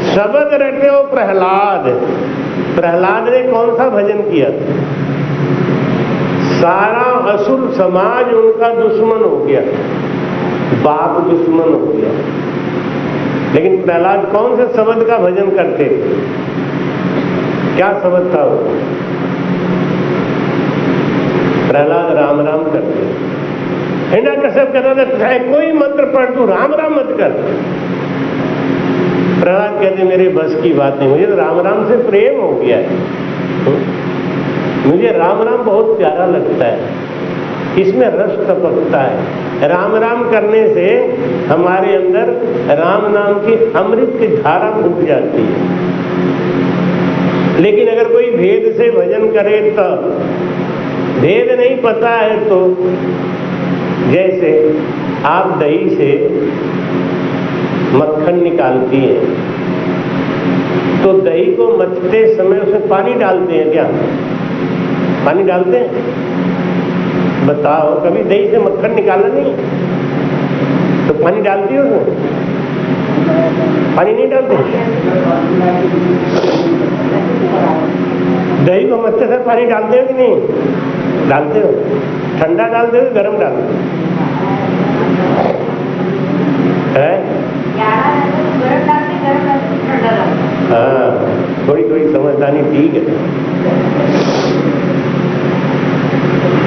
शब्द रट्यो प्रहलाद। प्रहलाद ने कौन सा भजन किया? सारा असुर समाज उनका दुश्मन हो गया, बाप दुश्मन हो गया, लेकिन प्रहलाद कौन से शब्द का भजन करते? क्या शब्द था वो? प्रहलाद राम राम करते। हिरण्यकश्यप कहता था चाहे कोई मंत्र पढ़, तू राम राम मत कर। प्रहलाद कहते मेरे बस की बात नहीं, मुझे तो राम राम से प्रेम हो गया है, मुझे राम राम बहुत प्यारा लगता है, इसमें रस टपकता है। राम राम करने से हमारे अंदर राम नाम की अमृत की धारा फूट जाती है। लेकिन अगर कोई भेद से भजन करे, तो भेद नहीं पता है, तो जैसे आप दही से मक्खन निकालती हैं, तो दही को मथते समय उसमें पानी डालते हैं क्या? पानी डालते हैं? बताओ, कभी दही से मक्खन निकाला नहीं? तो पानी डालती हो उसमें? पानी नहीं डालते? दही को मथते समय पानी डालते हो कि नहीं? डालते हो? ठंडा डालते हो, गरम डालते हो? हाँ, थोड़ी थोड़ी समझदारी ठीक है।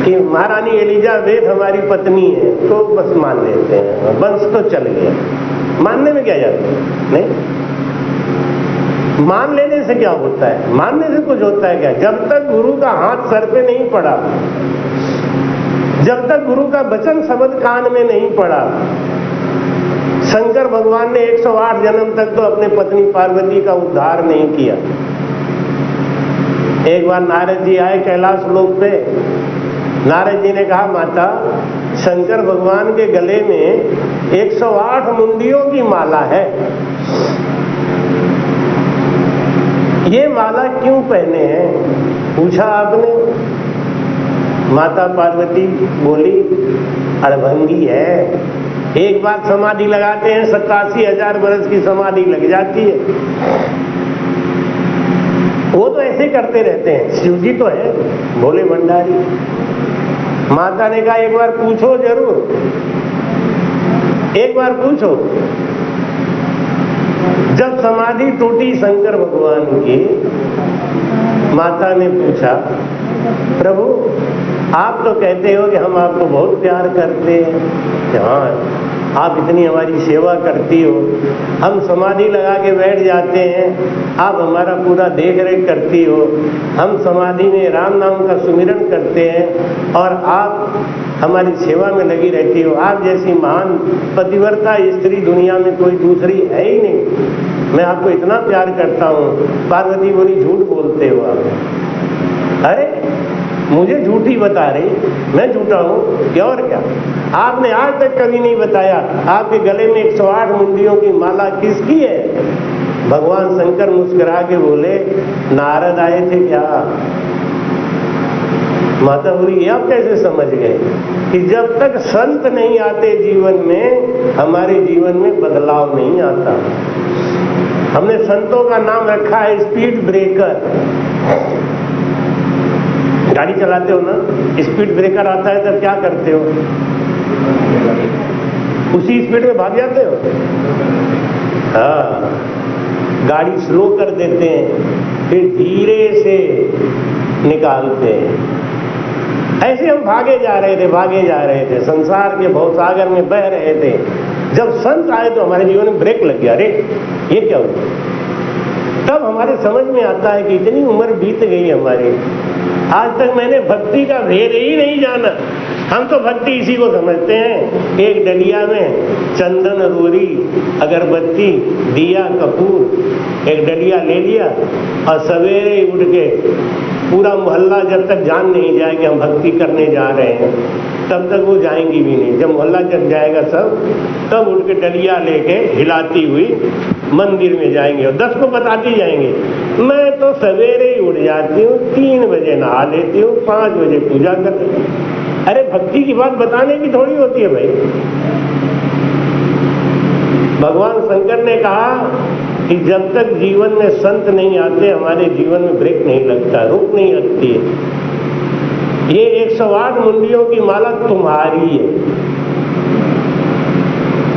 कि महारानी एलिजाबेथ हमारी पत्नी है, तो बस मान लेते हैं, वंश तो चल गया। मानने में क्या जाता है? नहीं, मान लेने से क्या होता है? मानने से कुछ होता है क्या? जब तक गुरु का हाथ सर पे नहीं पड़ा, जब तक गुरु का वचन शब्द कान में नहीं पड़ा। शंकर भगवान ने 108 जन्म तक तो अपने पत्नी पार्वती का उद्धार नहीं किया। एक बार नारद जी आए कैलाश लोक पे। नारद जी ने कहा, माता, शंकर भगवान के गले में 108 मुंडियों की माला है, ये माला क्यों पहने हैं? पूछा आपने। माता पार्वती बोली, अड़भंगी है, एक बार समाधि लगाते हैं 87,000 वर्ष की समाधि लग जाती है। वो तो ऐसे करते रहते हैं, शिव जी तो है भोले भंडारी। माता ने कहा, एक बार पूछो जरूर, एक बार पूछो। जब समाधि टूटी शंकर भगवान की, माता ने पूछा, प्रभु आप तो कहते हो कि हम आपको बहुत प्यार करते हैं, हाँ आप इतनी हमारी सेवा करती हो, हम समाधि लगा के बैठ जाते हैं, आप हमारा पूरा देख रेख करती हो, हम समाधि में राम नाम का सुमिरन करते हैं और आप हमारी सेवा में लगी रहती हो। आप जैसी महान पतिव्रता स्त्री दुनिया में कोई दूसरी है ही नहीं, मैं आपको इतना प्यार करता हूँ। पार्वती बोली, झूठ बोलते हो आप। अरे मुझे झूठी बता रही, मैं झूठा हूँ क्या? और क्या? आपने आज तक कभी नहीं बताया आपके गले में 108 मुंडियों की माला किसकी है? भगवान शंकर मुस्कुरा के बोले, नारद आए थे क्या? माता बोली, आप कैसे समझ गए कि जब तक संत नहीं आते जीवन में, हमारे जीवन में बदलाव नहीं आता। हमने संतों का नाम रखा है स्पीड ब्रेकर। गाड़ी चलाते हो ना, स्पीड ब्रेकर आता है तब क्या करते हो? उसी स्पीड में भाग जाते हो। हाँ, गाड़ी स्लो कर देते हैं, फिर धीरे से निकालते हैं। ऐसे हम भागे जा रहे थे, संसार के भवसागर में बह रहे थे। जब संत आए तो हमारे जीवन में ब्रेक लग गया। अरे ये क्या हुआ? तब हमारे समझ में आता है कि इतनी उम्र बीत गई हमारी, आज तक मैंने भक्ति का भेद ही नहीं जाना। हम तो भक्ति इसी को समझते हैं, एक डलिया में चंदन, रोरी, अगरबत्ती, दिया, कपूर, एक डलिया ले लिया और सवेरे उठ के पूरा मोहल्ला जब तक जान नहीं जाए कि हम भक्ति करने जा रहे हैं, तब तक वो जाएंगी भी नहीं। जब मोहल्ला जग जाएगा सब, तब उठ के डलिया लेके हिलाती हुई मंदिर में जाएंगे और 10 को बताती जाएंगे, मैं तो सवेरे ही उठ जाती हूँ, 3 बजे नहा लेती हूँ, 5 बजे पूजा करती हूँ। अरे भक्ति की बात बताने की थोड़ी होती है भाई। भगवान शंकर ने कहा कि जब तक जीवन में संत नहीं आते, हमारे जीवन में ब्रेक नहीं लगता, रुक नहीं लगती है। ये 108 मुंडियों की माला तुम्हारी है।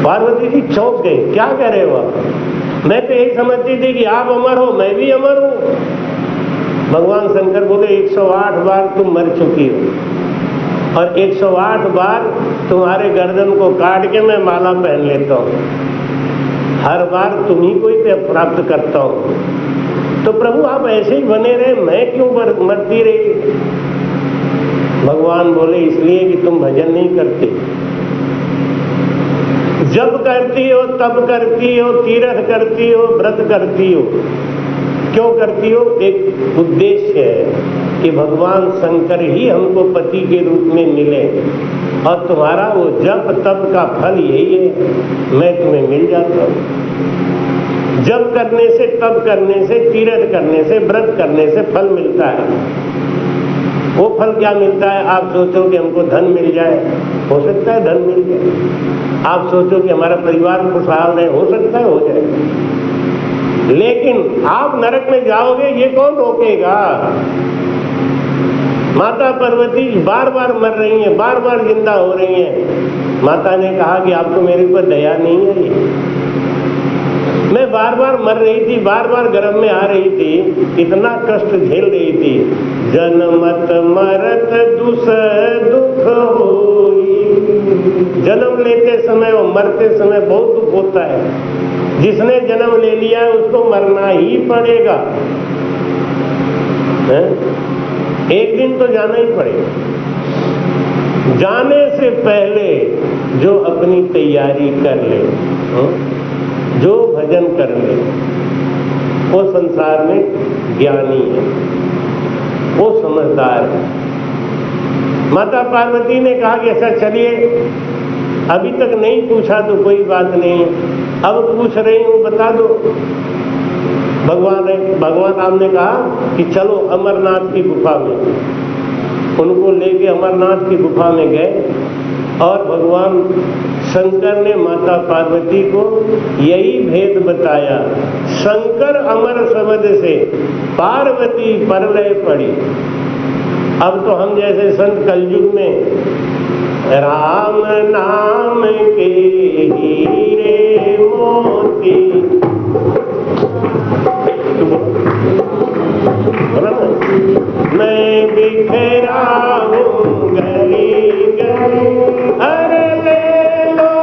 पार्वती जी चौंक गई, क्या कह रहे हो आप? मैं तो यही समझती थी कि आप अमर हो, मैं भी अमर हूं। भगवान शंकर बोले, 108 बार तुम मर चुकी हो और 108 बार तुम्हारे गर्दन को काट के मैं माला पहन लेता हूं। हर बार तुम ही को ही प्राप्त करता हूं। तो प्रभु आप ऐसे ही बने रहे, मैं क्यों मरती रही? भगवान बोले, इसलिए कि तुम भजन नहीं करते। जब करती हो, तब करती हो, तीर्थ करती हो, व्रत करती हो। क्यों करती हो? एक उद्देश्य है कि भगवान शंकर ही हमको पति के रूप में मिले और तुम्हारा वो जप तप का फल यही है, मैं तुम्हें मिल जाता हूँ। जप करने से, तप करने से, तीर्थ करने से, व्रत करने से फल मिलता है। वो फल क्या मिलता है? आप सोचो कि हमको धन मिल जाए, हो सकता है धन मिल जाए। आप सोचो कि हमारा परिवार खुशहाल रहे, हो सकता है हो जाए। लेकिन आप नरक में जाओगे, ये कौन रोकेगा? माता पार्वती बार बार मर रही हैं, बार बार जिंदा हो रही हैं। माता ने कहा कि आपको मेरे ऊपर दया नहीं है। मैं बार बार मर रही थी, बार बार गर्भ में आ रही थी, इतना कष्ट झेल रही थी। जन्मत मरत दुख होई। जन्म लेते समय और मरते समय बहुत दुख होता है। जिसने जन्म ले लिया है उसको मरना ही पड़ेगा, है? एक दिन तो जाना ही पड़ेगा। जाने से पहले जो अपनी तैयारी कर ले, जो भजन कर ले, वो संसार में ज्ञानी है, वो समझदार है। माता पार्वती ने कहा कि ऐसा चलिए, अभी तक नहीं पूछा तो कोई बात नहीं, अब पूछ रही हूं, बता दो। भगवान राम ने कहा कि चलो अमरनाथ की गुफा में। उनको लेके अमरनाथ की गुफा में गए और भगवान शंकर ने माता पार्वती को यही भेद बताया। शंकर अमर शब्द से पार्वती परलय पड़ी। अब तो हम जैसे संत कलयुग में राम नाम के हीरे मोती, मैं बिखरा हूँ गली गली, अरे ले लो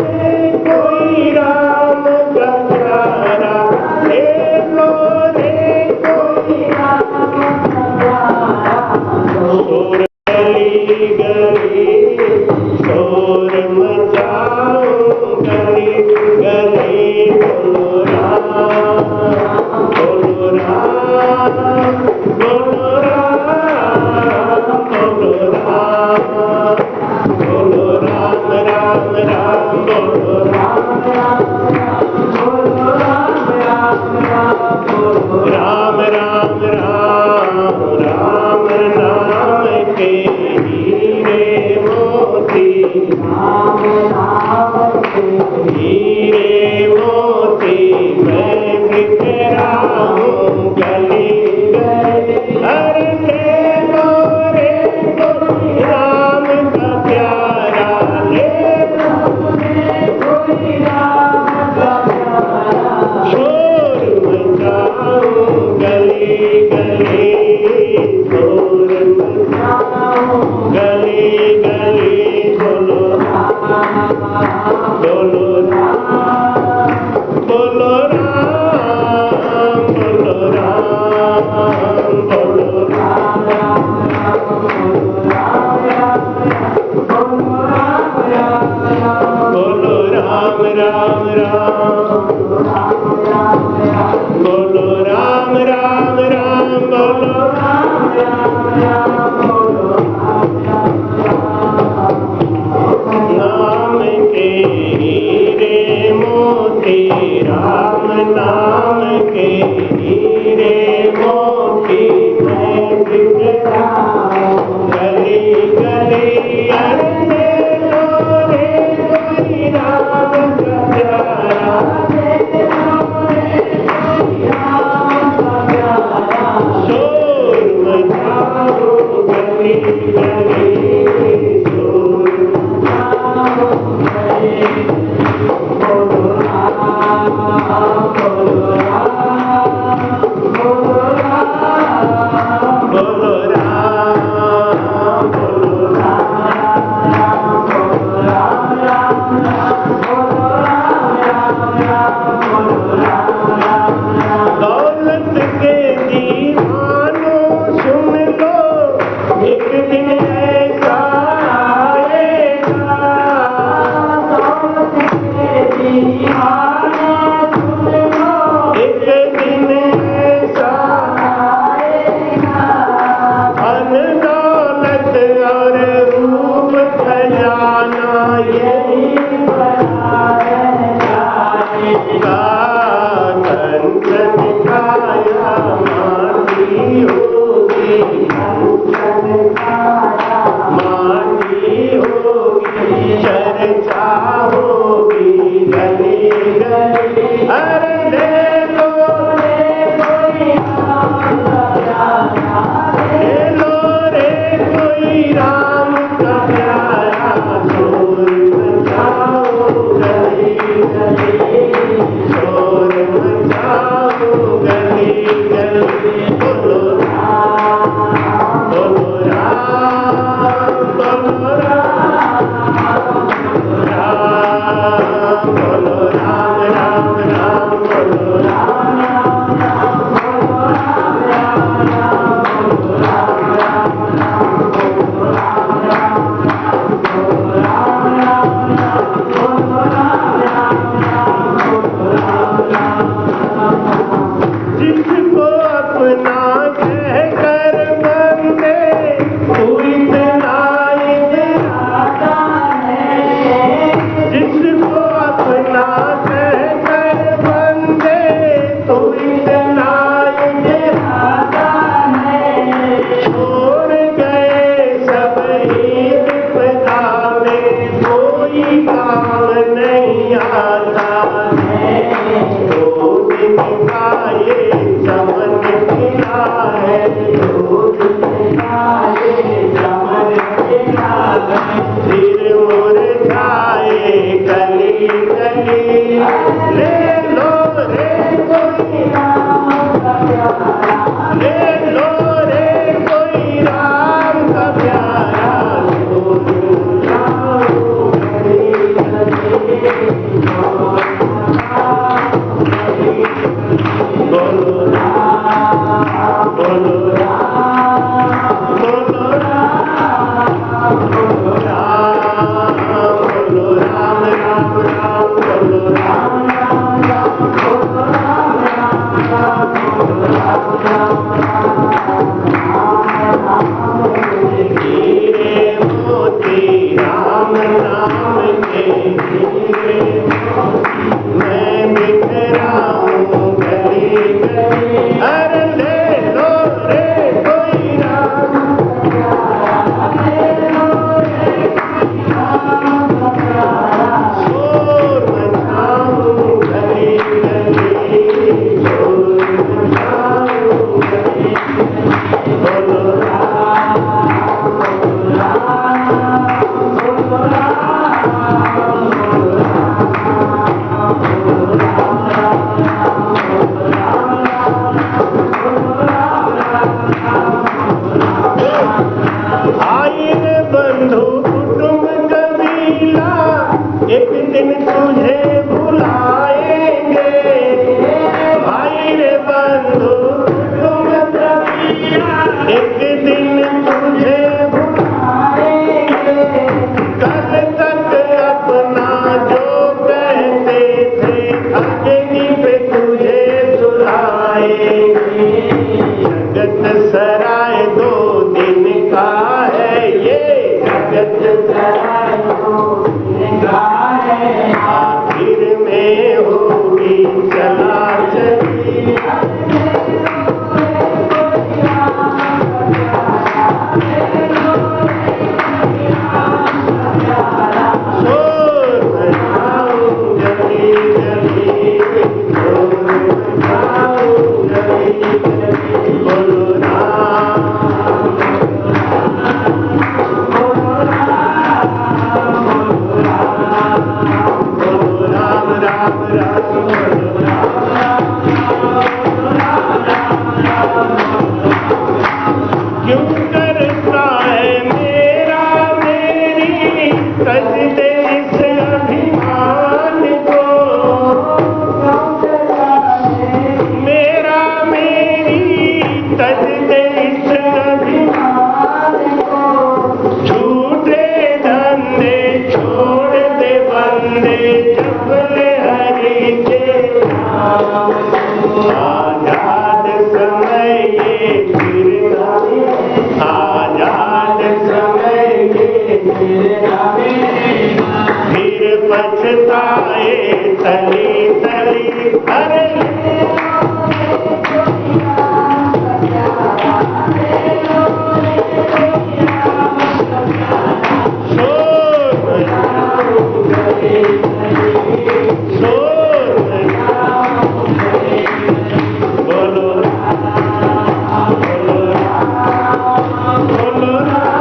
रे कोई राम का प्यारा, ले लो रे कोई राम का प्यारा। शोर गली गली शोर मचाओ, गली गली बोलो राम, बोलो राम, बोलो राम, बोलो राम, बोलो राम राम राम, बोलो राम राम राम, बोलो राम राम राम, बोलो राम राम राम, राम नाम के हीरे मोती, राम नाम के हीरे मोती, मैं बिखरा हूँ गली गली, अरे ले लो रे कोई राम का प्यारा, ले लो रे कोई राम का प्यारा। शोर मचाओ गली गली, शोर मचाओ गली गली, बोलो राम, बोलो राम, बोलो राम, बोलो राम, बोलो राम राम राम, बोलो राम राम राम, बोलो राम राम राम, बोलो राम राम राम, बोलो राम राम राम, बोलो राम राम राम, बोलो राम राम राम। नाम के हीरे मोती, राम नाम के हीरे बोलो राम, बोलो राम, बोलो राम, बोलो राम राम राम, बोलो राम राम राम, बोलो राम राम राम, बोलो राम राम राम। हीरे मोती राम नाम के हीरे मोती, मैं बिखराऊं गली गली, अरे ले लो रे कोई राम, ले लो रे राम, शोर मचाऊं गली गली, शोर मचाऊं गली, बोलो राम, बोलो राम, बोलो राम, बोलो आइन बंधु कुटुंब कबीला, एक दिन तुझे बुलाएंगे, भाई रे बंधु कुटुंब कबीला, एक दिन तुझे बुलाएंगे, कल तक अपना जो कहते थे अग्नि पे तुझे सुलाएंगे, जगत सराय 2 दिन का है ये, जगत सराय 2 दिन का है, आखिर में होगी चला चली, शोर मचाऊं गली गली, शोर मचाऊं गली गली, बोलो राम, बोलो राम, बोलो राम राम राम, बोलो राम, क्यों करता है मेरा मेरी तज दे इस अभिमान को, मेरा मेरी तज दे इस अभिमान को, झूठे धंधे छोड़ दे बंदे, जपले हरि के नाम, आजाद समय ये फिर आवे, आजाद समय ये फिर आवे, फिर पछताए तली तली, अरे शोर मचाऊं गली गली, शोर मचाऊं गली गली, बोलो राम, बोलो राम, बोलो राम, बोलो राम, बोलो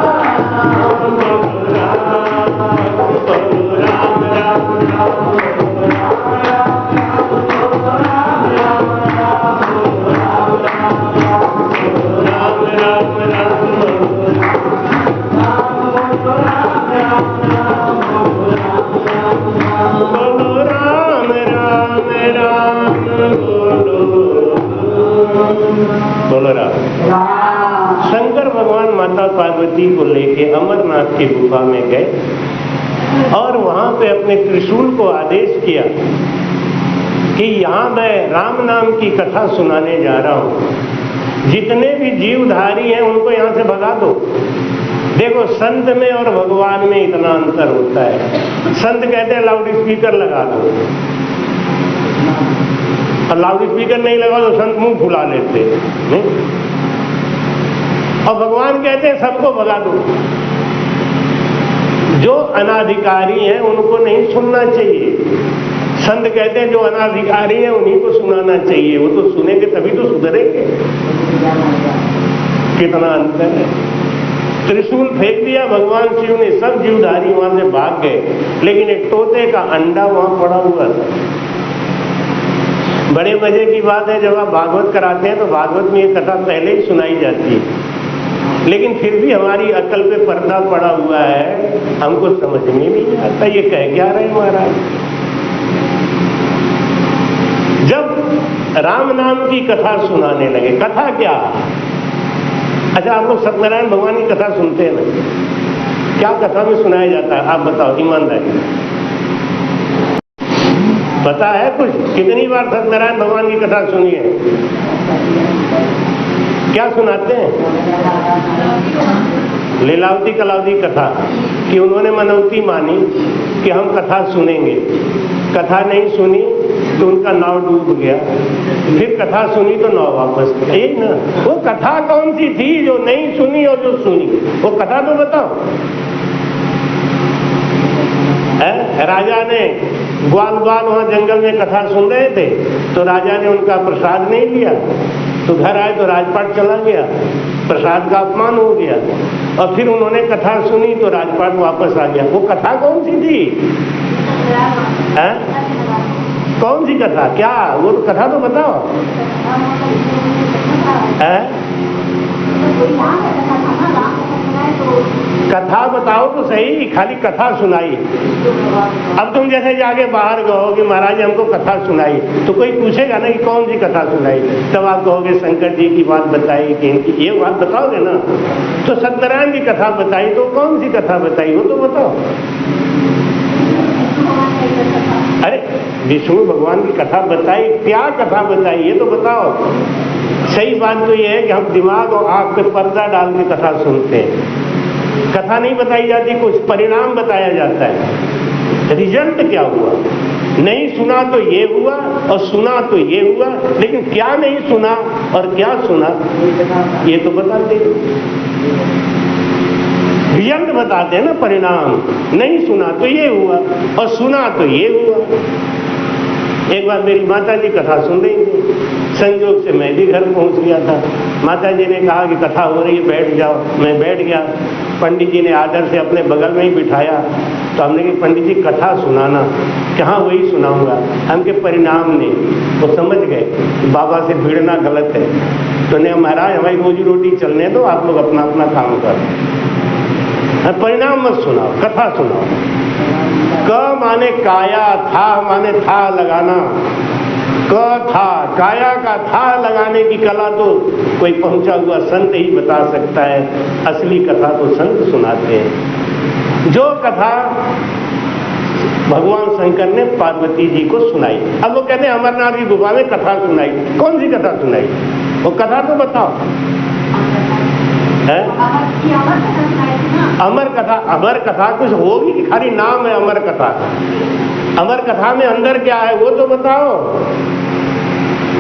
राम राम राम, बोलो राम राम राम, बोलो राम राम राम, बोलो राम राम राम, बोलो राम राम राम, बोलो बोलो राम राम राम, बोलो राम। शंकर भगवान माता पार्वती को लेके अमरनाथ की गुफा में गए और वहां पे अपने त्रिशूल को आदेश किया कि यहाँ मैं राम नाम की कथा सुनाने जा रहा हूँ, जितने भी जीवधारी हैं उनको यहाँ से भगा दो। देखो संत में और भगवान में इतना अंतर होता है। संत कहते हैं लाउड स्पीकर लगा दो, और लाउड स्पीकर नहीं लगा तो संत मुंह फुला लेते नहीं? और भगवान कहते हैं सबको भगा दो। जो अनाधिकारी हैं उनको नहीं सुनना चाहिए। संत कहते हैं जो अनाधिकारी हैं उन्हीं को सुनाना चाहिए, वो तो सुनेंगे तभी तो सुधरेंगे। कितना अंतर है। त्रिशूल फेंक दिया भगवान शिव ने, सब जीवधारी वहां से भाग गए, लेकिन एक तोते का अंडा वहां पड़ा हुआ था। बड़े मजे की बात है, जब आप भागवत कराते हैं तो भागवत में ये कथा पहले ही सुनाई जाती है, लेकिन फिर भी हमारी अकल पे पर्दा पड़ा हुआ है, हमको समझ में नहीं आता ये कह क्या रहे महाराज। जब राम नाम की कथा सुनाने लगे, कथा क्या अच्छा, आप लोग सत्यनारायण भगवान की कथा सुनते हैं ना? क्या कथा में सुनाया जाता है, आप बताओ ईमानदारी। पता है कुछ? कितनी बार सत्यनारायण भगवान की कथा सुनी है? क्या सुनाते हैं? लीलावती कलावती कथा कि उन्होंने मनौती मानी कि हम कथा सुनेंगे, कथा नहीं सुनी तो उनका नाव डूब गया, फिर कथा सुनी तो नाव वापस, यही ना? वो कथा कौन सी थी जो नहीं सुनी और जो सुनी? वो कथा तो बताओ। राजा ने ग्वाल वहां जंगल में कथा सुन रहे थे, तो राजा ने उनका प्रसाद नहीं लिया, तो घर आए तो राजपाट चला गया, प्रसाद का अपमान हो गया, और फिर उन्होंने कथा सुनी तो राजपाट वापस आ गया। वो कथा कौन सी थी? कौन सी कथा? क्या वो कथा तो बताओ। कथा बताओ तो सही, खाली कथा सुनाई। अब तुम जैसे जाके बाहर कहोगे महाराज हमको कथा सुनाई, तो कोई पूछेगा ना कि कौन सी कथा सुनाई, तब आप कहोगे शंकर जी की बात बताई कि इनकी, ये बात बताओगे ना? तो सत्यनारायण की कथा बताई, तो कौन सी कथा बताई वो तो बताओ। अरे विष्णु भगवान की कथा बताई, क्या कथा बताई ये तो बताओ। सही बात तो ये है कि हम दिमाग और आंख पे पर्दा डाल के कथा सुनते हैं। कथा नहीं बताई जाती, कुछ परिणाम बताया जाता है, रिजल्ट क्या हुआ। नहीं सुना तो ये हुआ और सुना तो ये हुआ, लेकिन क्या नहीं सुना और क्या सुना ये तो बताते हैं। रिजल्ट बताते हैं ना, परिणाम। नहीं सुना तो ये हुआ और सुना तो ये हुआ। एक बार मेरी माता जी कथा सुन रही थी, संयोग से मैं भी घर पहुंच गया था। माता जी ने कहा कि कथा हो रही है, बैठ जाओ। मैं बैठ गया। पंडित जी ने आदर से अपने बगल में ही बिठाया, तो हमने कहा पंडित जी कथा सुनाना। कहाँ वही सुनाऊंगा। हमके परिणाम ने वो समझ गए कि बाबा से भिड़ना गलत है, तो ने महाराज हमारी रोजी रोटी चलने दो, आप लोग अपना अपना काम करो, परिणाम मत सुनाओ, कथा सुनाओ। क माने काया, था माने था लगाना। क था, काया का था लगाने की कला तो कोई पहुंचा हुआ संत ही बता सकता है, असली कथा तो संत सुनाते हैं। जो कथा भगवान शंकर ने पार्वती जी को सुनाई। अब वो कहते हैं अमरनाथ की गुफा में कथा सुनाई, कौन सी कथा सुनाई? वो कथा तो बताओ। है अमर कथा। अमर कथा कुछ होगी कि खाली नाम है अमर कथा? अमर कथा में अंदर क्या है वो तो बताओ।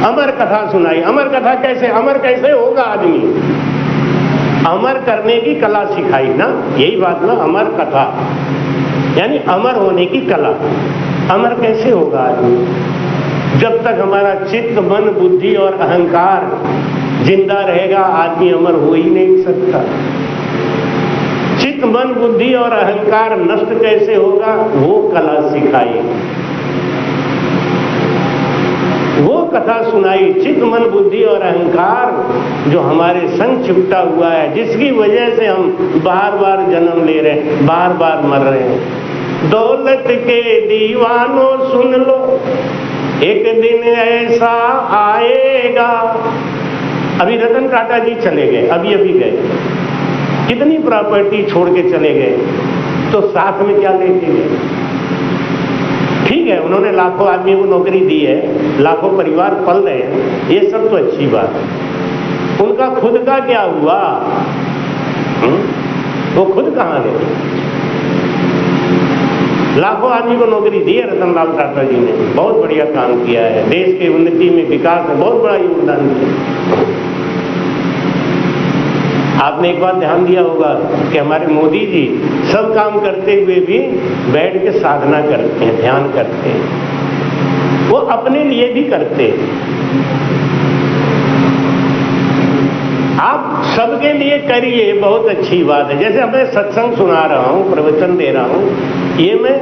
अमर कथा सुनाई। अमर कथा कैसे? अमर कैसे होगा आदमी? अमर करने की कला सिखाई ना, यही बात ना। अमर कथा यानी अमर होने की कला। अमर कैसे होगा आदमी? जब तक हमारा चित्त, मन, बुद्धि और अहंकार जिंदा रहेगा, आदमी अमर हो ही नहीं सकता। चित्त, मन, बुद्धि और अहंकार नष्ट कैसे होगा, वो कला सिखाई, वो कथा सुनाई। चित्त, मन, बुद्धि और अहंकार जो हमारे संग चिपटा हुआ है, जिसकी वजह से हम बार बार जन्म ले रहे हैं, बार बार मर रहे हैं। दौलत के दीवानों सुन लो, एक दिन ऐसा आएगा। अभी रतन टाटा जी चले गए, अभी गए, कितनी प्रॉपर्टी छोड़ के चले गए, तो साथ में क्या लेके गए? ठीक है, उन्होंने लाखों आदमी को नौकरी दी है, लाखों परिवार पल रहे हैं, ये सब तो अच्छी बात है। उनका खुद का क्या हुआ? वो खुद कहाँ गए? लाखों आदमी को नौकरी दी है रतन लाल टाटा जी ने, बहुत बढ़िया काम किया है, देश की उन्नति में, विकास में बहुत बड़ा योगदान दिया। आपने एक बात ध्यान दिया होगा कि हमारे मोदी जी सब काम करते हुए भी बैठ के साधना करते हैं, ध्यान करते हैं, वो अपने लिए भी करते हैं। आप सबके लिए करिए, बहुत अच्छी बात है। जैसे मैं सत्संग सुना रहा हूँ, प्रवचन दे रहा हूँ, ये मैं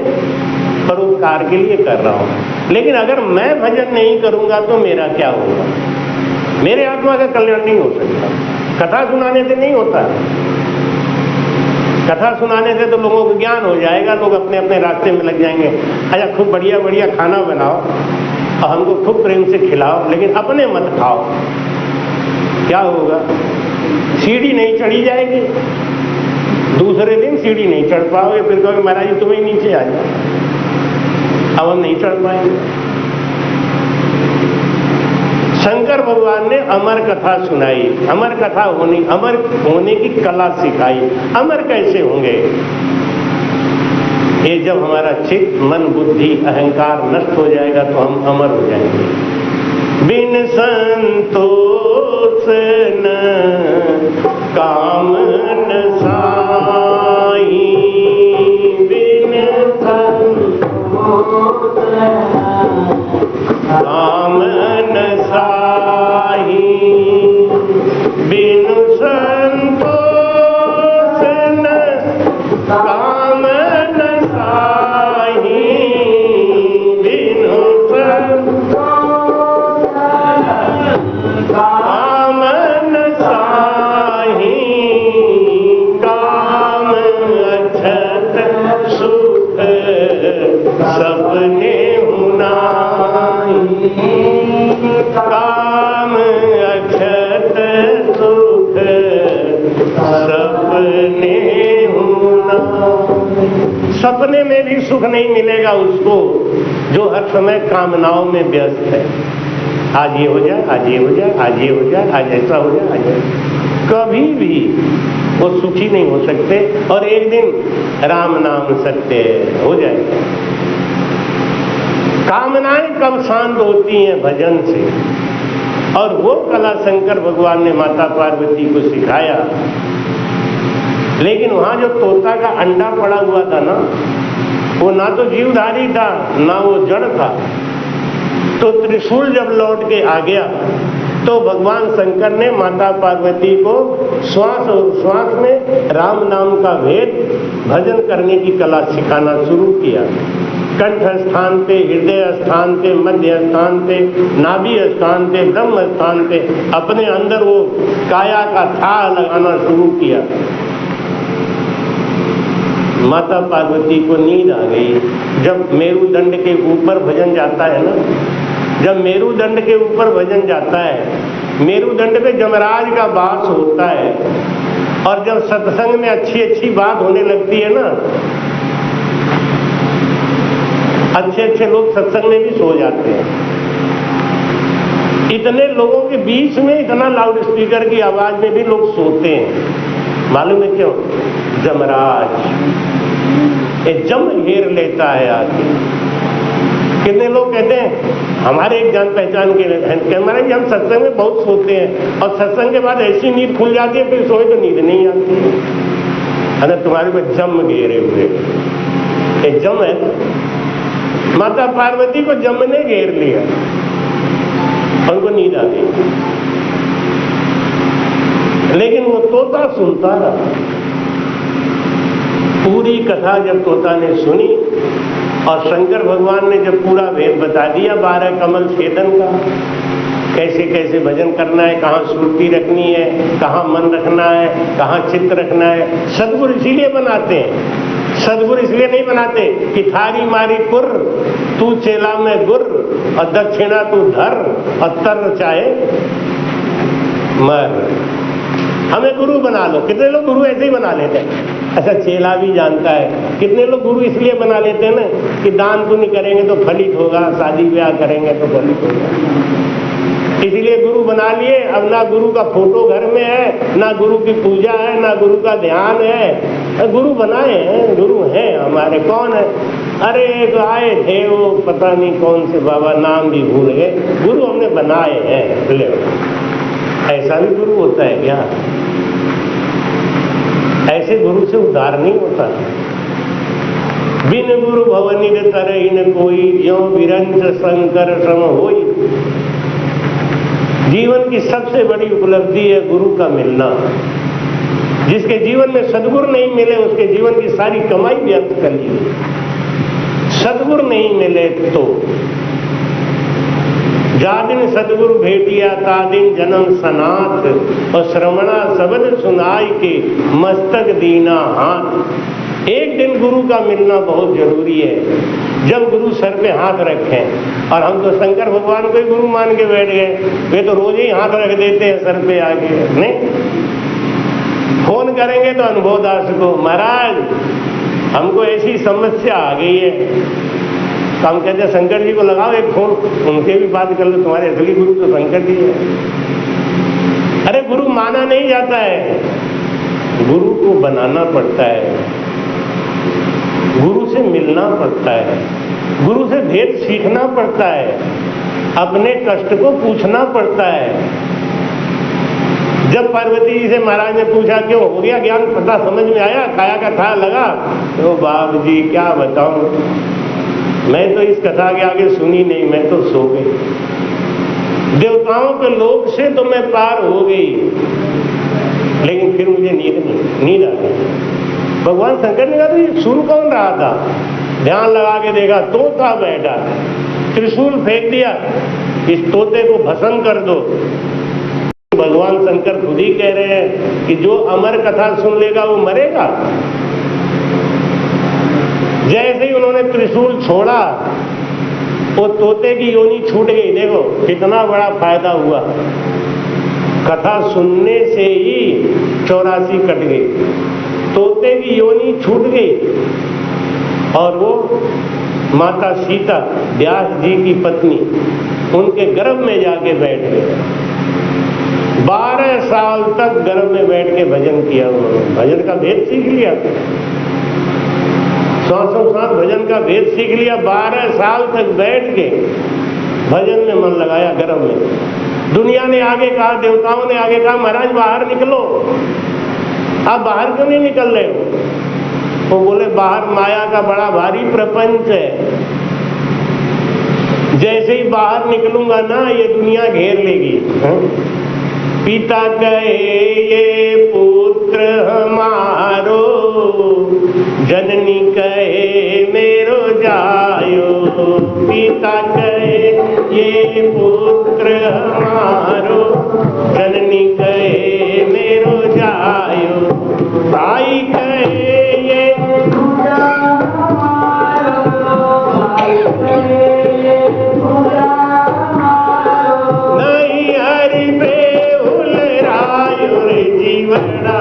परोपकार के लिए कर रहा हूँ, लेकिन अगर मैं भजन नहीं करूंगा तो मेरा क्या होगा? मेरे आत्मा का कल्याण नहीं हो सकता। कथा सुनाने से नहीं होता। कथा सुनाने से तो लोगों को ज्ञान हो जाएगा, लोग अपने अपने रास्ते में लग जाएंगे। अच्छा, खूब बढ़िया बढ़िया खाना बनाओ और हमको खूब प्रेम से खिलाओ, लेकिन अपने मत खाओ, क्या होगा? सीढ़ी नहीं चढ़ी जाएगी, दूसरे दिन सीढ़ी नहीं चढ़ पाओगे, फिर कहोगे महाराज जी तुम्हें नीचे आ जाओ, अब हम नहीं चढ़ पाएंगे। शंकर भगवान ने अमर कथा सुनाई, अमर कथा होनी, अमर होने की कला सिखाई। अमर कैसे होंगे? ये जब हमारा चित्त, मन, बुद्धि, अहंकार नष्ट हो जाएगा तो हम अमर हो जाएंगे। बिन संतोष न काम न साई, बिन संतोष काम न साई, बिन संतोष न काम न साई, बिन संतोष काम न साई, काम अक्षत सुख सपने हुनाई, काम अक्षत सुख सपने हुनाई। सपने में भी सुख नहीं मिलेगा उसको जो हर समय कामनाओं में व्यस्त है। आज ये हो जाए, आज ये हो जाए, आज ये हो जाए, आज ऐसा हो जाए, आज कभी भी वो सुखी नहीं हो सकते। और एक दिन राम नाम सत्य हो जाएगा। कामनाएं कब शांत होती हैं? भजन से। और वो कला शंकर भगवान ने माता पार्वती को सिखाया। लेकिन वहां जो तोता का अंडा पड़ा हुआ था ना, वो ना तो जीवधारी था ना वो जड़ था। तो त्रिशूल जब लौट के आ गया तो भगवान शंकर ने माता पार्वती को श्वास और श्वास में राम नाम का भेद, भजन करने की कला सिखाना शुरू किया। कंठ स्थान पे, हृदय स्थान पे, मध्य स्थान पे, नाभि स्थान पे, ब्रह्म स्थान पे अपने अंदर वो काया का था लगाना शुरू किया। माता पार्वती को नींद आ गई। जब मेरुदंड के ऊपर भजन जाता है ना, जब मेरुदंड के ऊपर भजन जाता है, मेरुदंड पे जमराज का वास होता है। और जब सत्संग में अच्छी अच्छी बात होने लगती है ना, अच्छे अच्छे लोग सत्संग में भी सो जाते हैं। इतने लोगों के बीच में इतना लाउड स्पीकर की आवाज में भी लोग सोते हैं। मालूम है क्यों? जमराज ये जम घेर लेता है आके। कितने लोग कहते हैं, हमारे एक जान पहचान के महाराज जी हम सत्संग में बहुत सोते हैं और सत्संग के बाद ऐसी नींद खुल जाती है, फिर सोए तो नींद नहीं आती है। अरे तुम्हारे को जम घेरे हुए, ये जम है। माता पार्वती को जम ने घेर लिया, उनको नींद आ गई। लेकिन वो तोता सुनता रहा। पूरी कथा जब तोता ने सुनी और शंकर भगवान ने जब पूरा भेद बता दिया 12 कमल छेदन का, कैसे कैसे भजन करना है, कहाँ सुरती रखनी है, कहाँ मन रखना है, कहाँ चित्त रखना है। सदगुरु इसीलिए बनाते हैं। सदगुरु इसलिए नहीं बनाते कि थारी मारी पुर, तू चेला में गुर, और दक्षिणा तू धर, और तर चाहे मर। हमें गुरु बना लो। कितने लोग गुरु ऐसे ही बना लेते हैं। अच्छा, चेला भी जानता है। कितने लोग गुरु इसलिए बना लेते हैं ना कि दान पुण्य करेंगे तो फलित होगा, शादी ब्याह करेंगे तो फलित होगा, इसलिए गुरु बना लिए। अब ना गुरु का फोटो घर में है, ना गुरु की पूजा है, ना गुरु का ध्यान है। गुरु बनाए हैं, गुरु हैं हमारे। कौन है? अरे एक आए थे, वो पता नहीं कौन से बाबा, नाम भी भूल गए। गुरु हमने बनाए हैं। ले, ऐसा भी गुरु होता है क्या? ऐसे गुरु से उद्धार नहीं होता। बिन गुरु भवनि तरहि न कोई, ज्यों विरंच शंकर सम होई। जीवन की सबसे बड़ी उपलब्धि है गुरु का मिलना। जिसके जीवन में सदगुरु नहीं मिले उसके जीवन की सारी कमाई व्यर्थ कर ली। सदगुरु नहीं मिले तो जा दिन सदगुरु भेटिया ता दिन जन्म सनाथ, और श्रवणा शब्द सुनाई के मस्तक दीना हाथ। एक दिन गुरु का मिलना बहुत जरूरी है, जब गुरु सर पे हाथ रखें। और हम तो शंकर भगवान को ही गुरु मान के बैठ गए। वे तो रोज ही हाथ रख देते हैं सर पे आके, नहीं? फोन करेंगे तो अनुभव दास को, महाराज हमको ऐसी समस्या आ गई है। तो हम कहते हैं शंकर जी को लगाओ एक फोन, उनके भी बात कर लो, तुम्हारे असली गुरु तो शंकर जी है। अरे गुरु माना नहीं जाता है, गुरु को बनाना पड़ता है, गुरु से मिलना पड़ता है, गुरु से भेद सीखना पड़ता है, अपने कष्ट को पूछना पड़ता है। जब पार्वती जी से महाराज ने पूछा क्यों हो गया ज्ञान, पता समझ में आया, काया का था लगा, तो बाप जी क्या बताऊं, मैं तो इस कथा के आगे सुनी नहीं, मैं तो सो गई। देवताओं के लोक से तो मैं पार हो गई, लेकिन फिर मुझे नींद आ गई। भगवान शंकर ने कहा तो ये सुन कौन रहा था, ध्यान लगा के देखा तोता बैठा, त्रिशूल फेंक दिया, इस तोते को भस्म कर दो। भगवान शंकर खुद ही कह रहे हैं कि जो अमर कथा सुन लेगा वो मरेगा। जैसे ही उन्होंने त्रिशूल छोड़ा, वो तोते की योनि छूट गई। देखो कितना बड़ा फायदा हुआ, कथा सुनने से ही 84 कट गई, तोते की योनि छूट गई और वो माता सीता व्यास जी की पत्नी उनके गर्भ में जाके बैठ गए। 12 साल तक गर्भ में बैठ के भजन किया उन्होंने, भजन का भेद सीख लिया, सांसों सांस भजन का भेद सीख लिया। 12 साल तक बैठ के भजन में मन लगाया गर्भ में। दुनिया ने आगे कहा, देवताओं ने आगे कहा महाराज बाहर निकलो, आप बाहर क्यों नहीं निकल रहे हो? वो बोले बाहर माया का बड़ा भारी प्रपंच है, जैसे ही बाहर निकलूंगा ना ये दुनिया घेर लेगी। पिता कहे ये पुत्र हमारो, जननी कहे मेरो जायो। पिता कहे ये पुत्र हमारो, जननी कहे मेरो जायो। भाई कहे ये नहीं हरि बेहुल रायो रे जीवना,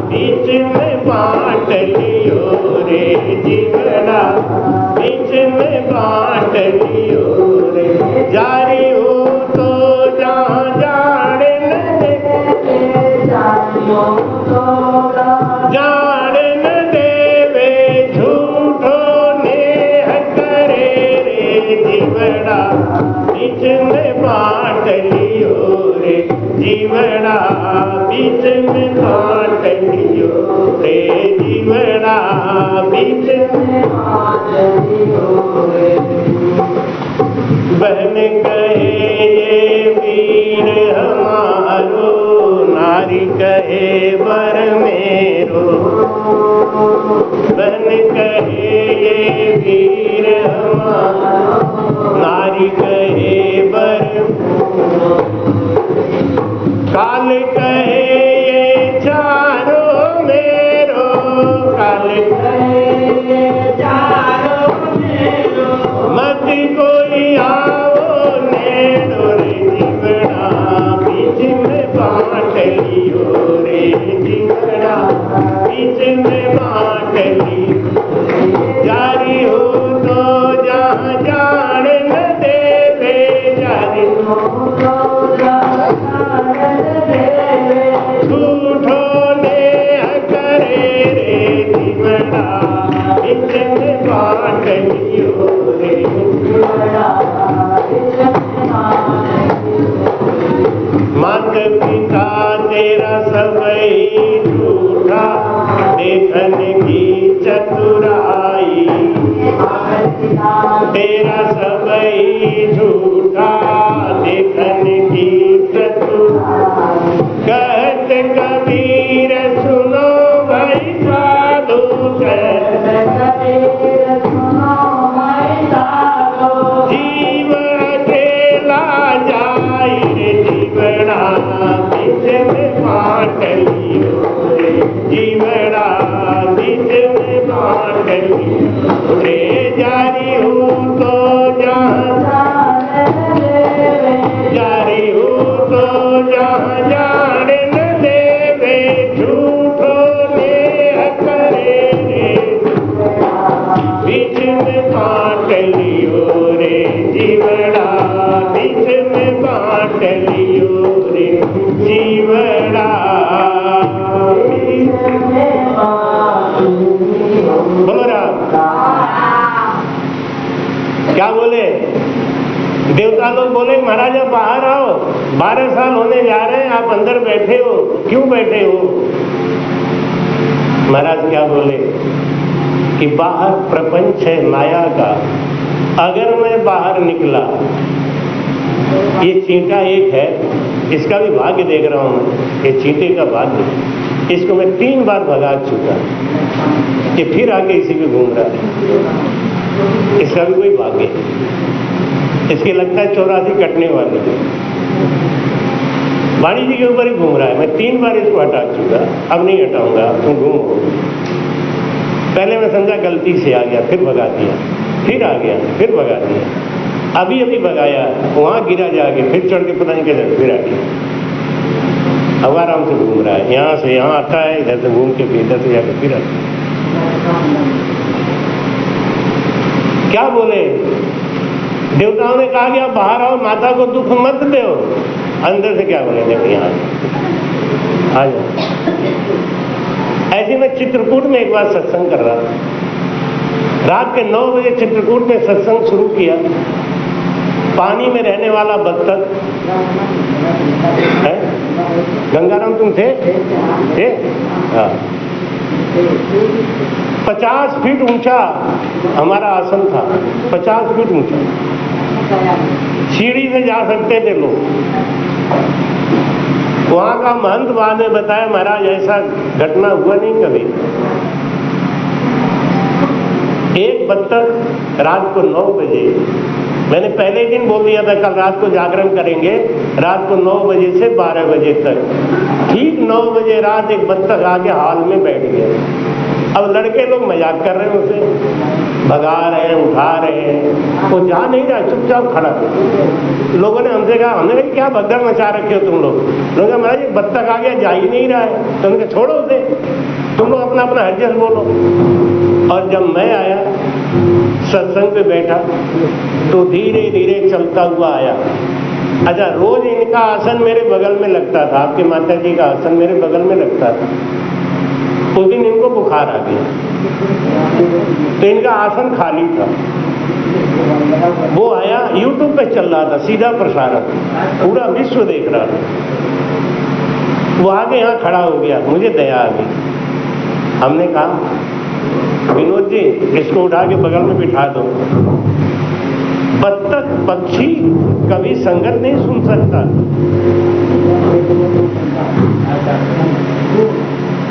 बीच में बांट लियो रे जीवना, बीच में बांट लियो रे। जारी हो तो जहाँ जाने न दे, जाने न देवे झूठो नेह करे रे जीवना, बीच में बांट लियो रे जीवना, बीच में बांट लियो रे जीवना, बीच में बांट लियो रे। बहन कहे ये वीर हमारो, नारी कहे वर मेरो। बहन कहे ये वीर हमारो, नारी कहे वर। काल कहे ये चारों मेरो, काल कहे ये चारों मेरो। मत कोई आओ नेड़ो रे जीवना, बीच में बांट लियो रे जीवना, बीच में बांट लियो। जारी हो तो जहाँ जान न देवे, जारी हो तो झूठो नेह करे रे जीवना, बीच में बांट लियो रे जीवना, बीच में बांट लियो। मात पिता तेरा सबई झूठा, देखन की चतुराई। तेरा सबई झूठा, देखन की चतुराई। कहत कबीर सुनो भाई साधु, कहत कबीर सुनो भाई साधु। जीव अकेला जाई रे जीवना, बीच में बांट लियो रे जीवना, बीच में बांट लियो रे। जारी हो तो जहाँ जारी हो तो जहाँ जाने न देवे झूठ देवता लोग बोले महाराज आप बाहर आओ, 12 साल होने जा रहे हैं, आप अंदर बैठे हो, क्यों बैठे हो? महाराज क्या बोले कि बाहर प्रपंच है माया का, अगर मैं बाहर निकला, ये चींटा एक है, इसका भी भाग्य देख रहा हूं मैं, ये चींटे का भाग्य, इसको मैं 3 बार भगा चुका, ये फिर आके इसी पे घूम रहा है, इसका भी कोई भाग्य, इसके लगता है 84 कटने वाले, वाणी जी के ऊपर ही घूम रहा है। मैं 3 बार इसको हटा चुका, अब नहीं हटाऊंगा, तुम घूमो। पहले मैं समझा गलती से आ गया, फिर भगा दिया, फिर आ गया, फिर भगा दिया, अभी अभी भगाया, वहां गिरा जाके, फिर चढ़ के पता नहीं कैसे फिर आ गया। अब आराम से घूम रहा है, यहां से यहां आता है, इधर से घूम के फिर इधर से जाकर फिर आता है। क्या बोले? देवताओं ने कहा कि आप बाहर आओ, माता को दुख मत दो। अंदर से क्या बोले? देखो यहाँ आ जाओ। ऐसे में चित्रकूट में एक बार सत्संग कर रहा था, रात के 9 बजे चित्रकूट में सत्संग शुरू किया। पानी में रहने वाला बत्तख है, गंगाराम तुम थे? हाँ। 50 फीट ऊंचा हमारा आसन था, 50 फीट ऊंचा, सीढ़ी से जा सकते थे लोग। वहां का महंत बाद में बताया महाराज ऐसा घटना हुआ नहीं कभी। एक बत्तख रात को 9 बजे, मैंने पहले ही दिन बोल दिया था कल रात को जागरण करेंगे, रात को 9 बजे से 12 बजे तक। ठीक 9 बजे रात एक बत्तख आके हॉल में बैठ गया। अब लड़के लोग मजाक कर रहे हैं, उसे भगा रहे हैं, उठा रहे हैं, वो जा नहीं रहा, चुपचाप खड़ा। लोगों ने हमसे कहा, हमने कहा क्या भगदड़ मचा रखे हो तुम लोग? लोग कहा महाराज बत्तख आ गया, जा ही नहीं रहा है। तो उनके छोड़ो उसे, तुम लोग अपना अपना हरजस बोलो। और जब मैं आया सत्संग पे बैठा तो धीरे धीरे चलता हुआ आया। अच्छा, रोज इनका आसन मेरे बगल में लगता था, आपके माता जी का आसन मेरे बगल में लगता था। उस दिन इनको बुखार आ गया तो इनका आसन खाली था। वो आया, YouTube पे चल रहा था सीधा प्रसारण, पूरा विश्व देख रहा था। वो आगे यहाँ खड़ा हो गया, मुझे दया आ गई। हमने कहा विनोद जी इसको उठा के बगल में बिठा दो। बत्तख पक्षी कभी संगत नहीं सुन सकता।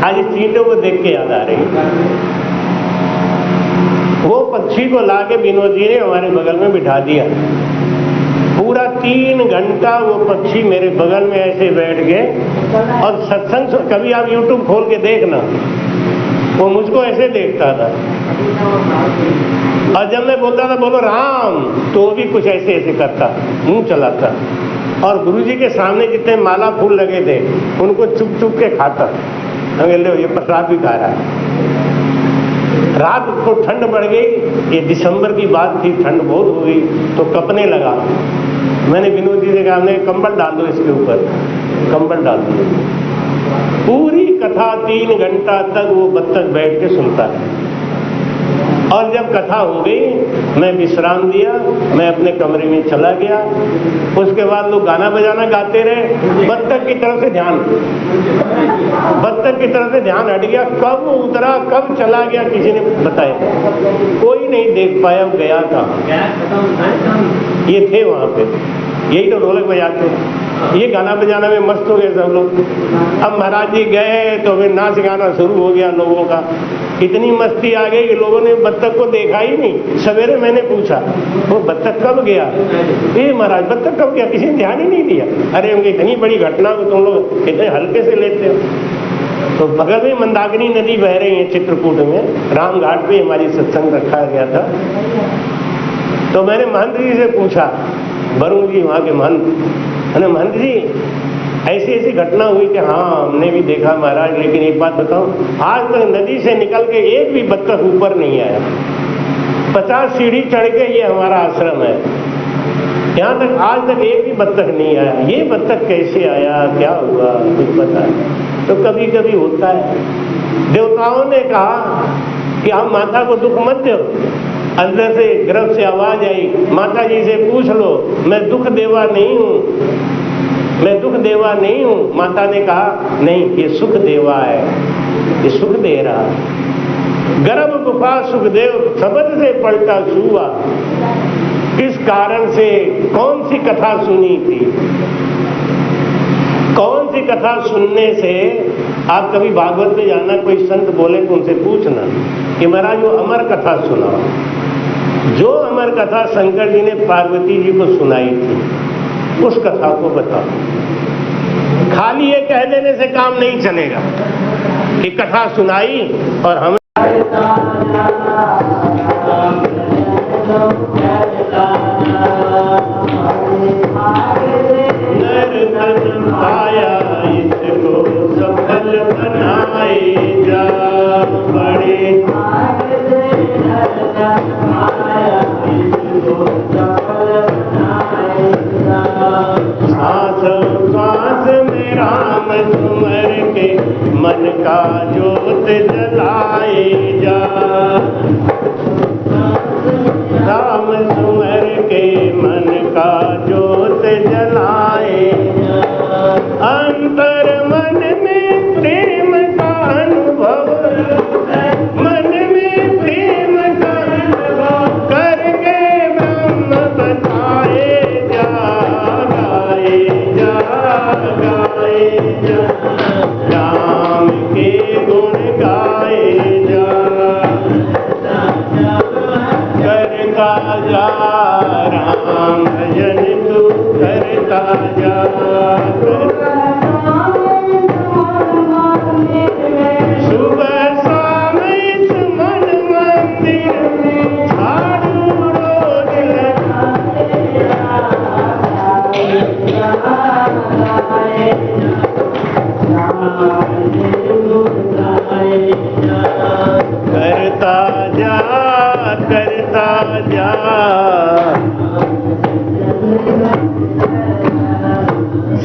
आज इस चींटों को देख के याद आ रही है। वो पक्षी को लाके विनोद जी ने हमारे बगल में बिठा दिया। पूरा 3 घंटा वो पक्षी मेरे बगल में ऐसे बैठ गए और सत्संग। कभी आप YouTube खोल के देखना, वो मुझको ऐसे देखता था और जब मैं बोलता था बोलो राम, तो वो भी कुछ ऐसे ऐसे करता, मुंह चलाता। और गुरुजी के सामने जितने माला फूल लगे थे उनको चुप चुप के खाता। लो ये प्रसाद भी खा रहा है। रात को ठंड बढ़ गई, ये दिसंबर की बात थी, ठंड बहुत हो गई तो कपने लगा। मैंने विनोद जी से कहा कंबल डाल दो इसके ऊपर, कंबल डाल दो। पूरी कथा 3 घंटा तक वो बत्तख बैठ के सुनता है। और जब कथा हो गई मैं विश्राम दिया, मैं अपने कमरे में चला गया। उसके बाद लोग गाना बजाना गाते रहे, बत्तख की तरफ से ध्यान हट गया। कब उतरा कब चला गया किसी ने बताया, कोई नहीं देख पाया वो गया था। ये थे वहां पे, यही तो ढोलक बजाते हैं, ये गाना बजाना में मस्त हो गए सब लोग। अब महाराज जी गए तो फिर नाच गाना शुरू हो गया लोगों का। इतनी मस्ती आ गई कि लोगों ने बत्तख को देखा ही नहीं। सवेरे मैंने पूछा वो बत्तख कब गया? ये महाराज बत्तख कब गया? किसी ने ध्यान ही नहीं दिया। अरे उनकी इतनी बड़ी घटना को तुम लोग इतने हल्के से लेते हो। तो बगल में मंदाकिनी नदी बह रही है चित्रकूट में, राम घाट पे हमारी सत्संग रखा गया था। तो मैंने महंत जी से पूछा, वरुण जी वहाँ के महंत, महंत जी ऐसी ऐसी घटना हुई कि हाँ हमने भी देखा महाराज, लेकिन एक बात बताऊं, आज तक नदी से निकल के एक भी बत्तख ऊपर नहीं आया। 50 सीढ़ी चढ़ के ये हमारा आश्रम है, यहाँ तक आज तक एक भी बत्तख नहीं आया। ये बत्तख कैसे आया, क्या हुआ, कुछ पता नहीं। तो कभी कभी होता है। देवताओं ने कहा कि हम माता को दुख मत दो, अंदर से गर्भ से आवाज आई, माता जी से पूछ लो, मैं दुख देवा नहीं हूं, मैं दुख देवा नहीं हूं। माता ने कहा नहीं, ये सुख देवा है, ये सुख दे रहा है। गर्भ गुफा सुखदेव शब्द से पलटा सुआ, किस कारण से, कौन सी कथा सुनी थी, कौन सी कथा सुनने से। आप कभी भागवत में जाना, कोई संत बोले तो उनसे पूछना कि महाराज वो अमर कथा सुनाओ। जो अमर कथा शंकर जी ने पार्वती जी को सुनाई थी, उस कथा को बताओ। खाली ये कह देने से काम नहीं चलेगा कि कथा सुनाई और हम आया इसको सफल बनाए जा, बड़े सांस सांस में राम सुमर के मन का जोत जलाए जा, राम सुमर के मन का जोत जलाए, अंतर मन में प्रेम का अनुभव, मन में प्रेम का अनुभव करके ब्रह्म बताए जा, गाए जा, गाए जा, राम के गुण गाए जा, करता जा राम भजन तू करता जा, सुबह शाम इस मन मंदिर में झाड़ू रोज करता जा, करता जा।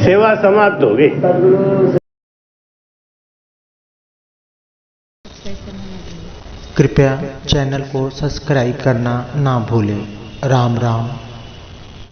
सेवा समाप्त हो गई। कृपया चैनल को सब्सक्राइब करना ना भूलें। राम राम।